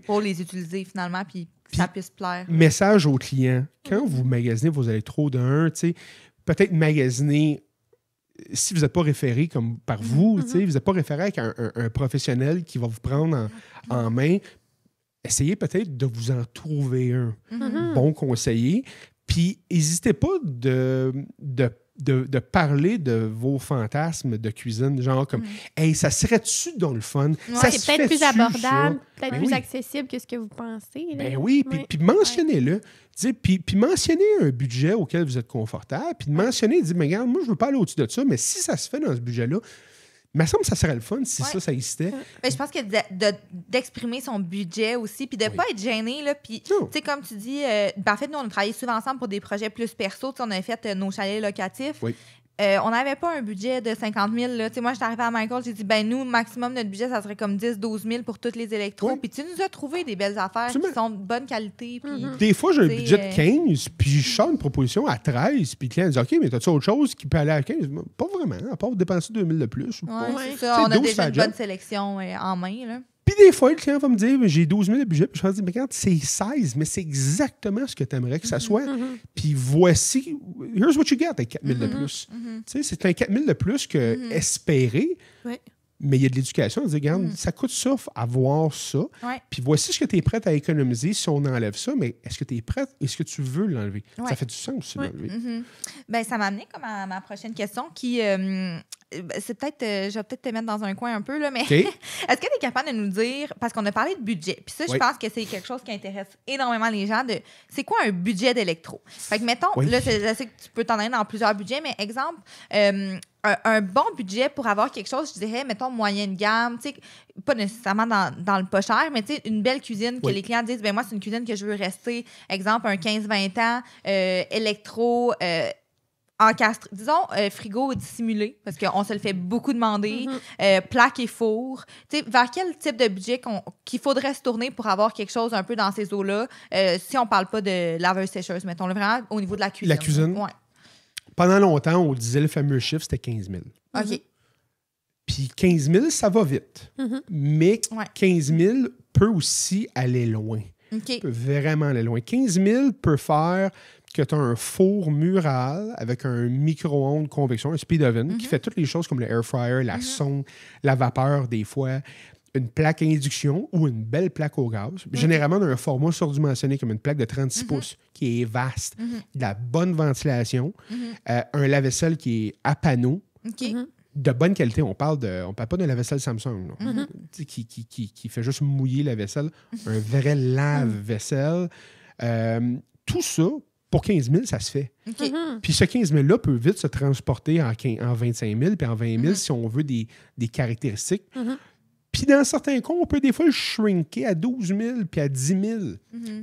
pour les utiliser finalement, puis ça puisse plaire. Message aux clients, quand vous magasinez vos électros peut-être magasiner. Si vous n'êtes pas référé comme par vous, vous n'êtes pas référé avec un professionnel qui va vous prendre en main, essayez peut-être de vous en trouver un bon conseiller. Puis, n'hésitez pas de parler de vos fantasmes de cuisine, genre comme hey, ça serait-tu dans le fun? Ça c'est peut-être plus abordable, peut-être plus accessible que ce que vous pensez. Là. Puis mentionnez-le. Puis mentionnez un budget auquel vous êtes confortable, puis mentionnez, mais regarde, moi, je veux pas aller au-dessus de ça, mais si ça se fait dans ce budget-là, Il me semble que ça serait le fun si ça existait. Ben, je pense que d'exprimer son budget aussi, puis de ne pas être gêné. Puis, comme tu dis, en fait, nous, on a travaillé souvent ensemble pour des projets plus perso. On a fait nos chalets locatifs. Oui. On n'avait pas un budget de 50 000. Là. Moi, j'étais arrivée à Michael, j'ai dit, nous, maximum, notre budget, ça serait comme 10-12 000 pour toutes les électros. Puis tu nous as trouvé des belles affaires qui sont de bonne qualité. Puis, des fois, j'ai un budget de 15, puis je sors une proposition à 13, puis le client dit, OK, mais t'as-tu autre chose qui peut aller à 15? Pas vraiment, à part dépenser 2 000 de plus. C'est ça, on a déjà une bonne sélection en main. Là. Puis des fois, le client va me dire, j'ai 12 000 de budget. Puis je vais dire, mais regarde, c'est 16, mais c'est exactement ce que tu aimerais que ça soit. Puis voici, here's what you get avec 4 000 de plus. Tu sais, c'est un 4 000 de plus que espéré. Mais il y a de l'éducation. On dit, regarde, ça coûte ça, avoir ça. Puis voici ce que tu es prête à économiser si on enlève ça. Mais est-ce que tu es prête? Est-ce que tu veux l'enlever? Ça fait du sens, l'enlever. Ben, ça m'a amené comme à ma prochaine question qui... c'est peut-être, je vais peut-être te mettre dans un coin un peu, là, mais est-ce que tu es capable de nous dire, parce qu'on a parlé de budget, puis ça, je pense que c'est quelque chose qui intéresse énormément les gens, c'est quoi un budget d'électro? Fait que, mettons, là, je sais que tu peux t'en aller dans plusieurs budgets, mais exemple, un bon budget pour avoir quelque chose, je dirais, mettons, moyenne gamme, tu sais, pas nécessairement dans le pas cher, mais tu sais, une belle cuisine que les clients disent, moi, c'est une cuisine que je veux rester, exemple, un 15-20 ans, électro, encastré, disons, frigo dissimulé, parce qu'on se le fait beaucoup demander, plaque et four. Tu sais, vers quel type de budget qu'il faudrait se tourner pour avoir quelque chose un peu dans ces eaux-là, si on parle pas de laveuse-sécheuse, mettons, vraiment au niveau de la cuisine. La cuisine? Ouais. Pendant longtemps, on disait le fameux chiffre, c'était 15 000. OK. Puis 15 000, ça va vite. Mais 15 000 peut aussi aller loin. Peut vraiment aller loin. 15 000 peut faire que tu as un four mural avec un micro-ondes convection, un speed oven, qui fait toutes les choses comme le air fryer, la sonde, la vapeur des fois, une plaque à induction ou une belle plaque au gaz. Généralement, dans un format surdimensionné comme une plaque de 36 pouces qui est vaste, de la bonne ventilation, un lave-vaisselle qui est à panneau, de bonne qualité. On parle pas d'un lave-vaisselle Samsung, qui fait juste mouiller la vaisselle. Un vrai lave-vaisselle. Tout ça, pour 15 000, ça se fait. Puis ce 15 000-là peut vite se transporter en 25 000 puis en 20 000 si on veut des caractéristiques. Puis dans certains cas, on peut des fois le shrinker à 12 000 puis à 10 000.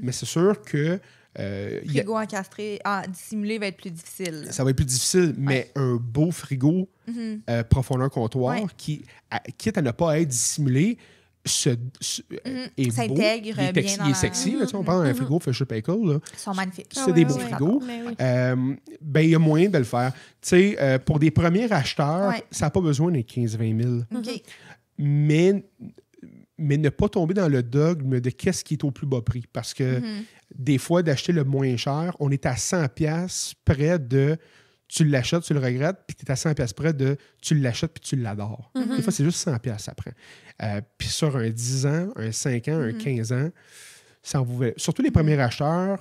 Mais c'est sûr que... frigo encastré, dissimulé va être plus difficile. Ça va être plus difficile, mais un beau frigo profondeur comptoir qui, quitte à ne pas être dissimulé, est s'intègre beau, il est sexy. Là, on parle d'un frigo Fisher Paykel. Ils sont magnifiques. C'est des beaux frigos. Il y a moyen de le faire. Pour des premiers acheteurs, ça n'a pas besoin d'être 15-20 000. Mais ne pas tomber dans le dogme de qu'est-ce qui est au plus bas prix. Parce que des fois, d'acheter le moins cher, on est à 100$ près de tu l'achètes, tu le regrettes, puis tu es à 100$ près de tu l'achètes, puis tu l'adores. Des fois, c'est juste 100$ ça prend. Puis sur un 10 ans, un 5 ans, un 15 ans, ça en vous... Surtout les premiers acheteurs,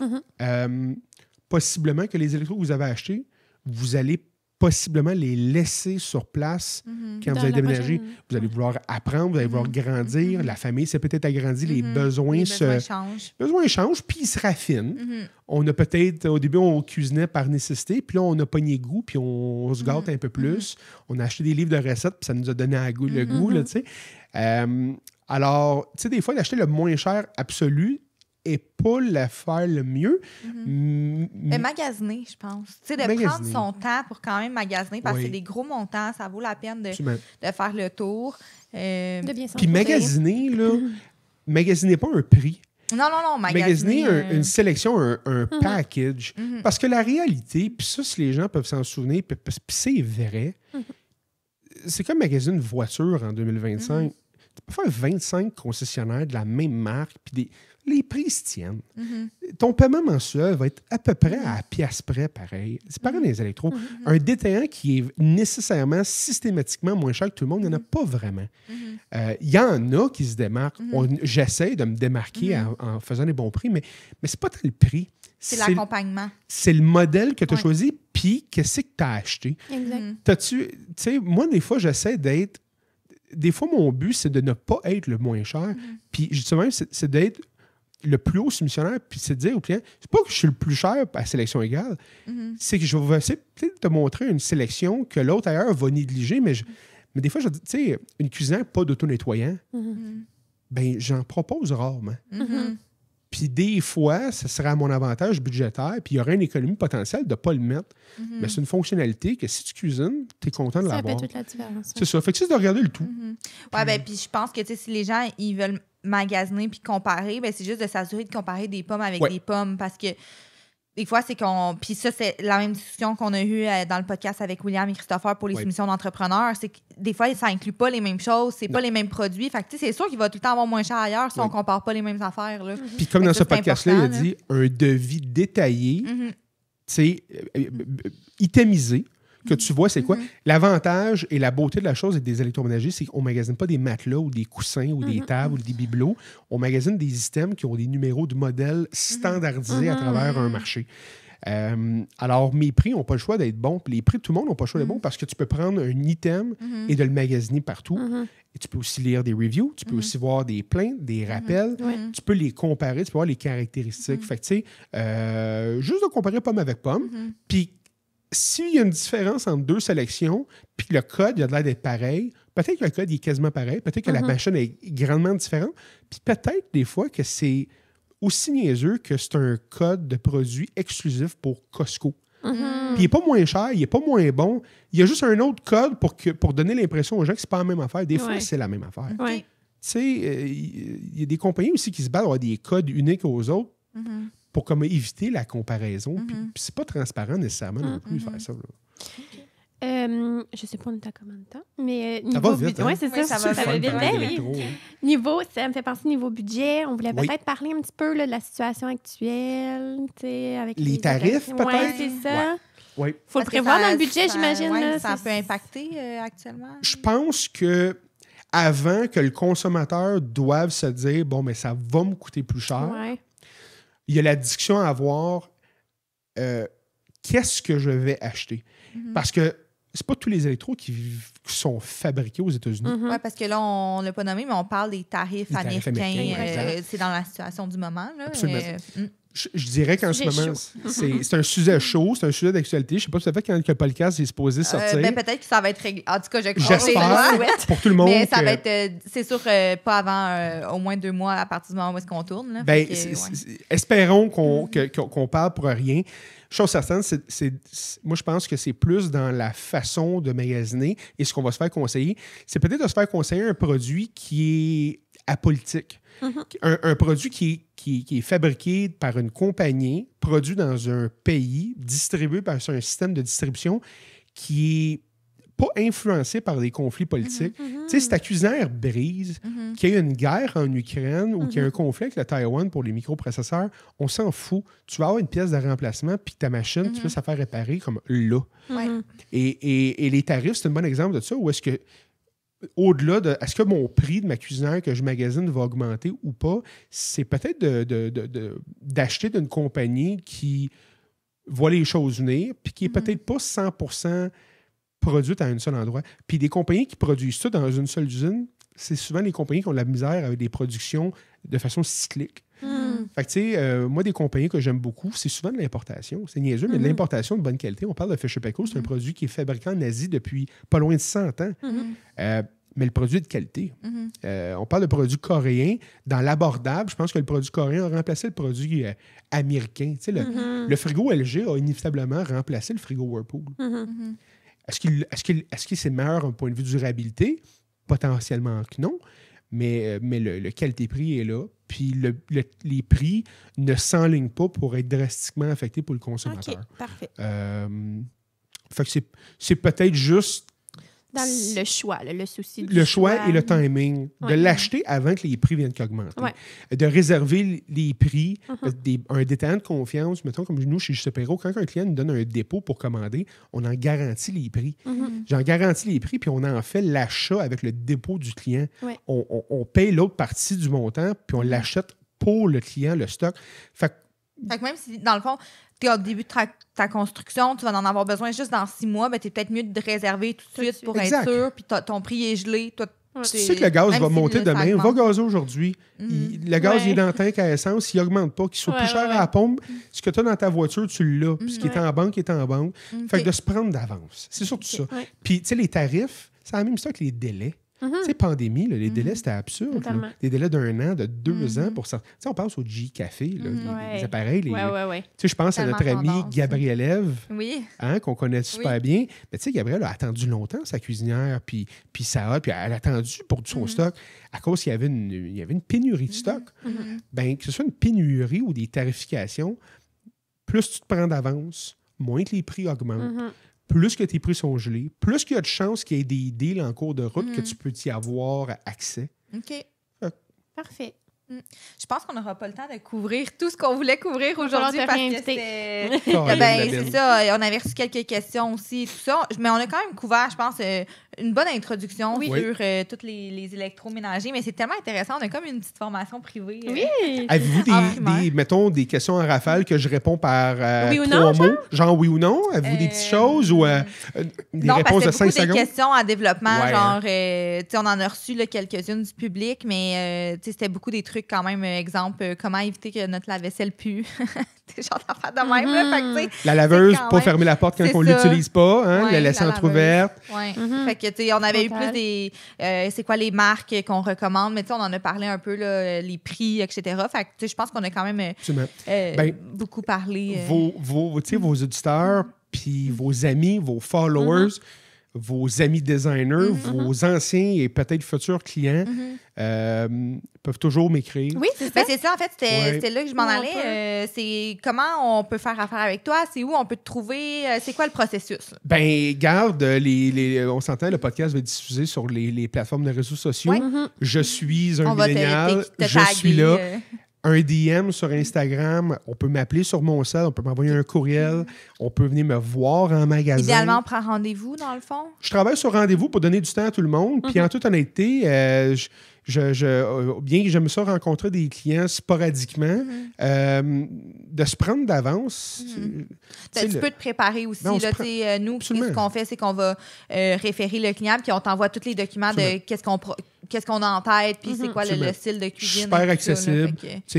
possiblement que les électros que vous avez achetés, vous allez possiblement les laisser sur place quand vous allez déménager. Vous allez vouloir apprendre, vous allez vouloir grandir. La famille s'est peut-être agrandie, les besoins changent. Les besoins changent, puis ils se raffinent. On a peut-être, au début, on cuisinait par nécessité, puis là, on a pogné goût, puis on se gâte un peu plus. On a acheté des livres de recettes, puis ça nous a donné le goût, là, tu sais. Alors, tu sais, des fois, d'acheter le moins cher absolu, et pas le faire le mieux. Mais magasiner, je pense. Tu sais, de prendre son temps pour quand même magasiner, parce que c'est des gros montants, ça vaut la peine de faire le tour. Puis magasiner, là, magasinez pas un prix. Non, magasiner une sélection, un package. Parce que la réalité, puis ça, si les gens peuvent s'en souvenir, puis c'est vrai, c'est comme magasiner une voiture en 2025. Tu peux faire 25 concessionnaires de la même marque, puis les prix se tiennent. Ton paiement mensuel va être à peu près à pièce près pareil. C'est pareil dans les électros. Un détaillant qui est nécessairement systématiquement moins cher que tout le monde, il n'y en a pas vraiment. Il y en a qui se démarquent. J'essaie de me démarquer en faisant des bons prix, mais c'est pas tant le prix. C'est l'accompagnement. C'est le modèle que tu as choisi, puis qu'est-ce que tu as acheté. Exact. Tu sais, moi, des fois, j'essaie d'être... Des fois, mon but, c'est de ne pas être le moins cher. Puis, justement, c'est d'être le plus haut soumissionnaire, puis c'est de dire au client, c'est pas que je suis le plus cher à sélection égale, c'est que je vais essayer peut-être de te montrer une sélection que l'autre ailleurs va négliger, Mais des fois, je dis, tu sais, une cuisinière pas d'auto-nettoyant, ben j'en propose rarement. Puis des fois, ça serait à mon avantage budgétaire, puis il y aurait une économie potentielle de ne pas le mettre. Mais c'est une fonctionnalité que si tu cuisines, tu es content de l'avoir. Ça fait toute la différence. C'est ça. Fait que c'est de regarder le tout. Ouais, ben puis je pense que si les gens ils veulent magasiner puis comparer, ben c'est juste de s'assurer de comparer des pommes avec des pommes parce que des fois, c'est qu'on. Puis ça, c'est la même discussion qu'on a eue dans le podcast avec William et Christopher pour les soumissions d'entrepreneurs. C'est que des fois, ça inclut pas les mêmes choses, c'est pas les mêmes produits. Fait que, tu sais, c'est sûr qu'il va tout le temps avoir moins cher ailleurs si on compare pas les mêmes affaires. Là. Puis comme dans ce podcast-là, il a dit un devis détaillé, tu sais, itemisé, que tu vois, c'est quoi? L'avantage et la beauté de la chose avec des électroménagers, c'est qu'on ne magasine pas des matelas ou des coussins ou des tables ou des bibelots. On magasine des items qui ont des numéros de modèles standardisés à travers un marché. Alors, mes prix n'ont pas le choix d'être bons. Puis les prix de tout le monde n'ont pas le choix d'être bons parce que tu peux prendre un item et de le magasiner partout. Et tu peux aussi lire des reviews, tu peux aussi voir des plaintes, des rappels. Tu peux les comparer, tu peux voir les caractéristiques. Fait que, tu sais, juste de comparer pomme avec pomme. Puis, s'il y a une différence entre deux sélections, puis que le code, il a l'air d'être pareil, peut-être que le code il est quasiment pareil, peut-être que la machine est grandement différente, puis peut-être des fois que c'est aussi niaiseux que c'est un code de produit exclusif pour Costco. Puis il n'est pas moins cher, il n'est pas moins bon, il y a juste un autre code pour donner l'impression aux gens que c'est pas la même affaire. Des fois, c'est la même affaire. Tu sais, il y a des compagnies aussi qui se battent à avoir des codes uniques aux autres. Pour comme éviter la comparaison. Puis c'est pas transparent nécessairement non plus faire ça. Je sais pas on est à combien de temps, mais niveau ça va vite, oui, c'est ça, ça va vite. Niveau, ça me fait penser niveau budget. On voulait peut-être parler un petit peu là, de la situation actuelle, avec les tarifs, peut-être. Oui, c'est ça. Oui. Faut le prévoir dans le budget, j'imagine. Ouais, ça peut impacter actuellement. Je pense que avant que le consommateur doive se dire bon, mais ça va me coûter plus cher. Il y a la discussion à avoir qu'est-ce que je vais acheter? Parce que c'est pas tous les électros qui sont fabriqués aux États-Unis. Oui, parce que là, on ne l'a pas nommé, mais on parle des tarifs américains. C'est dans la situation du moment. Là, absolument. Je dirais qu'en ce moment, c'est un sujet chaud, c'est un sujet d'actualité. Je ne sais pas tout à fait quand le podcast est supposé sortir. Peut-être que ça va être réglé. En tout cas, j'espère pour tout le monde. Mais ça va être, c'est sûr, pas avant au moins 2 mois à partir du moment où est-ce qu'on tourne. Là, espérons qu'on parle pour rien. Chose certaine, moi, je pense que c'est plus dans la façon de magasiner et ce qu'on va se faire conseiller. C'est peut-être de se faire conseiller un produit qui est apolitique. Un produit qui est fabriqué par une compagnie, produit dans un pays, distribué par un système de distribution qui est pas influencé par des conflits politiques. Tu sais, si ta cuisinière brise, qu'il y a une guerre en Ukraine ou qu'il y a un conflit avec le Taïwan pour les microprocesseurs, on s'en fout. Tu vas avoir une pièce de remplacement puis ta machine, tu peux la faire réparer comme là. Et les tarifs, c'est un bon exemple de ça. Où est-ce que au-delà de est-ce que mon prix de ma cuisinière que je magasine va augmenter ou pas, c'est peut-être d'acheter d'une compagnie qui voit les choses venir puis qui n'est peut-être pas 100% produite à un seul endroit. Puis des compagnies qui produisent ça dans une seule usine, c'est souvent les compagnies qui ont de la misère avec des productions de façon cyclique. Fait que, tu sais, moi, des compagnies que j'aime beaucoup, c'est souvent de l'importation. C'est niaiseux, mais de l'importation de bonne qualité. On parle de Fisher Paykel, c'est un produit qui est fabriqué en Asie depuis pas loin de 100 ans. Mais le produit est de qualité. On parle de produits coréens. Dans l'abordable, je pense que le produit coréen a remplacé le produit américain. Tu sais, le frigo LG a inévitablement remplacé le frigo Whirlpool. Est-ce que c'est meilleur d'un point de vue durabilité? Potentiellement que non. Mais le qualité-prix est là. Puis les prix ne s'enlignent pas pour être drastiquement affectés pour le consommateur. OK, parfait. Fait que c'est peut-être juste... Dans le choix, le souci du le choix et le timing. De l'acheter avant que les prix viennent qu'augmenter. De réserver les prix. Un détaillant de confiance, mettons comme nous chez Sepero, quand un client nous donne un dépôt pour commander, on en garantit les prix. J'en garantis les prix, puis on en fait l'achat avec le dépôt du client. On paye l'autre partie du montant, puis on l'achète pour le client, le stock. Fait que même si, dans le fond, tu es au début de ta construction, tu vas en avoir besoin juste dans 6 mois, ben, tu es peut-être mieux de réserver tout de suite pour être sûr, puis ton prix est gelé, toi, Ouais. Si tu sais que le gaz va monter demain, va gazer aujourd'hui. Le gaz il est dans le tank à essence, il n'augmente pas, qu'il soit plus cher à la pompe. Ce que tu as dans ta voiture, tu l'as. Puis ce qui est en banque, est en banque. Fait que de se prendre d'avance. C'est surtout ça. Puis, tu sais, les tarifs, c'est la même histoire que les délais. Tu sais, pandémie, là, les délais, c'était absurde. Des délais d'1 an, de 2 ans pour ça. Tu sais, on pense au G-Café, les appareils. Tu sais, je pense à notre ami Gabrielle Ève, qu'on connaît super bien. Mais tu sais, Gabrielle a attendu longtemps, sa cuisinière, puis ça puis elle a attendu pour son stock à cause qu'il y avait une pénurie de stock. Ben, que ce soit une pénurie ou des tarifications, plus tu te prends d'avance, moins que les prix augmentent. Plus que tes prix sont gelés, plus qu'il y a de chances qu'il y ait des deals en cours de route que tu peux y avoir accès. OK. Parfait. Je pense qu'on n'aura pas le temps de couvrir tout ce qu'on voulait couvrir aujourd'hui parce que c'est ça. On avait reçu quelques questions aussi, tout ça. Mais on a quand même couvert, je pense, une bonne introduction sur tous les électroménagers. Mais c'est tellement intéressant. On a comme une petite formation privée. Avez-vous mettons, des questions en rafale que je réponds par 3 mots? Genre oui ou non? Avez-vous des petites choses ou des réponses de 5 secondes? Des questions en développement. Genre, on en a reçu quelques-unes du public, mais c'était beaucoup des trucs quand même, exemple, comment éviter que notre lave-vaisselle pue. Des genres d'affaires de même. Là, fait que, la laveuse, pas fermer la porte quand on ne l'utilise pas, hein, la laisser entrouverte. Fait que, on avait eu plus des... c'est quoi les marques qu'on recommande, mais on en a parlé un peu, là, les prix, etc. Fait que je pense qu'on a quand même beaucoup parlé. Vos auditeurs, puis vos amis, vos followers, vos amis designers, vos anciens et peut-être futurs clients peuvent toujours m'écrire. Oui, c'est ça. C'est ça, en fait, c'était là que je m'en allais. C'est comment on peut faire affaire avec toi? C'est où on peut te trouver? C'est quoi le processus? Ben, garde, on s'entend, le podcast va être diffusé sur les plateformes de réseaux sociaux. Je suis un millénial, je suis là. Un DM sur Instagram, on peut m'appeler sur mon sel, on peut m'envoyer un courriel, on peut venir me voir en magasin. Idéalement, on prend rendez-vous, dans le fond? Je travaille sur rendez-vous pour donner du temps à tout le monde. Puis en toute honnêteté, bien que j'aime ça rencontrer des clients sporadiquement, de se prendre d'avance. Tu peux te préparer aussi. Nous, ce qu'on fait, c'est qu'on va référer le client, puis on t'envoie tous les documents de qu'est-ce qu'on a en tête, puis c'est quoi le style de cuisine. Super accessible.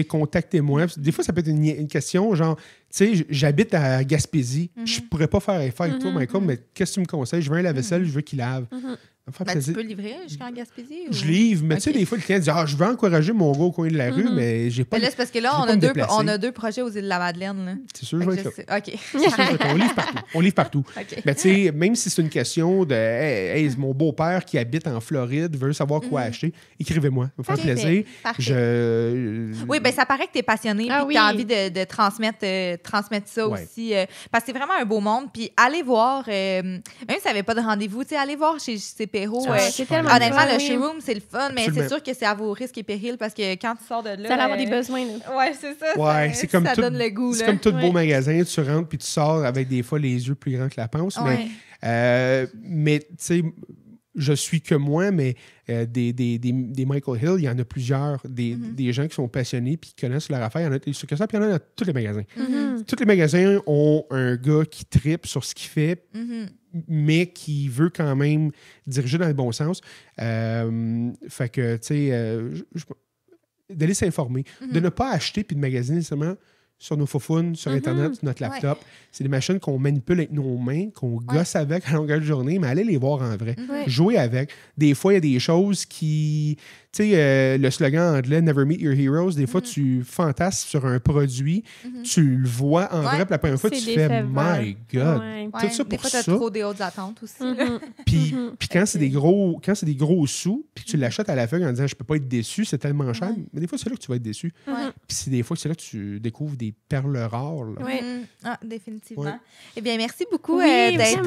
Contactez-moi. Des fois, ça peut être une question, genre, tu sais, j'habite à Gaspésie, je pourrais pas faire affaire avec toi, Michael, mais qu'est-ce que tu me conseilles? Je veux un lave-vaisselle, je veux qu'il lave. Tu peux livrer jusqu'en Gaspésie? Je livre, mais tu sais, des fois, le client dit je veux encourager mon gars au coin de la rue, mais j'ai pas. Mais là, c'est parce que là, on a 2 projets aux îles de la Madeleine. Là. C'est sûr, je vais être là. OK. On livre partout. Okay. Mais tu sais, même si c'est une question de hey, mon beau-père qui habite en Floride veut savoir quoi acheter, écrivez-moi. Ça va me faire plaisir. Oui, bien, ça paraît que tu es passionné et que tu as envie de transmettre ça aussi. Parce que c'est vraiment un beau monde. Puis allez voir, même si ça n'avait pas de rendez-vous, allez voir chez Perrault. Honnêtement, le showroom, c'est le fun, mais c'est sûr que c'est à vos risques et périls parce que quand tu sors de là. Ça va avoir des besoins. Oui, c'est ça. Ouais, c'est comme ça donne le goût. C'est comme tout beau magasin. Tu rentres puis tu sors avec des fois les yeux plus grands que la panse. Mais tu sais, je suis que moi, mais des Michael Hill, il y en a plusieurs, des gens qui sont passionnés puis qui connaissent leur affaire. Il y en a des succursales, puis il y en a dans tous les magasins. Tous les magasins ont un gars qui trippe sur ce qu'il fait, mais qui veut quand même diriger dans le bon sens. Fait que, tu sais, d'aller s'informer, de ne pas acheter puis de magasiner seulement sur nos faufounes, sur Internet, sur notre laptop. C'est des machines qu'on manipule avec nos mains, qu'on gosse avec à longueur de journée, mais allez les voir en vrai. Jouer avec. Des fois, il y a des choses qui... Tu sais, le slogan anglais « Never meet your heroes », des fois, tu fantasmes sur un produit, tu le vois en vrai, puis la première fois, tu fais « My God! » Tout ça pour des fois, tu as trop des hautes attentes aussi. Puis quand c'est des gros sous, puis tu l'achètes à la feuille en disant « Je peux pas être déçu, c'est tellement cher », mais des fois, c'est là que tu vas être déçu. Puis des fois, c'est là que tu découvres des perles rares. Oui, définitivement. Eh bien, merci beaucoup d'être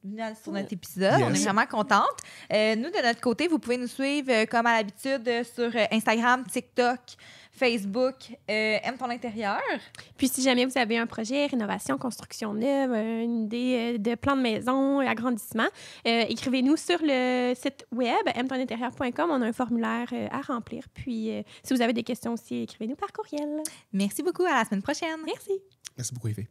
venu sur notre épisode. On est vraiment contente. Nous, de notre côté, vous pouvez nous suivre comme à l'habitude sur Instagram, TikTok, Facebook, Aime ton intérieur. Puis si jamais vous avez un projet, rénovation, construction neuve, une idée de plan de maison, agrandissement, écrivez-nous sur le site web aimetonintérieur.com. On a un formulaire à remplir. Puis si vous avez des questions aussi, écrivez-nous par courriel. Merci beaucoup. À la semaine prochaine. Merci. Merci beaucoup, Yves.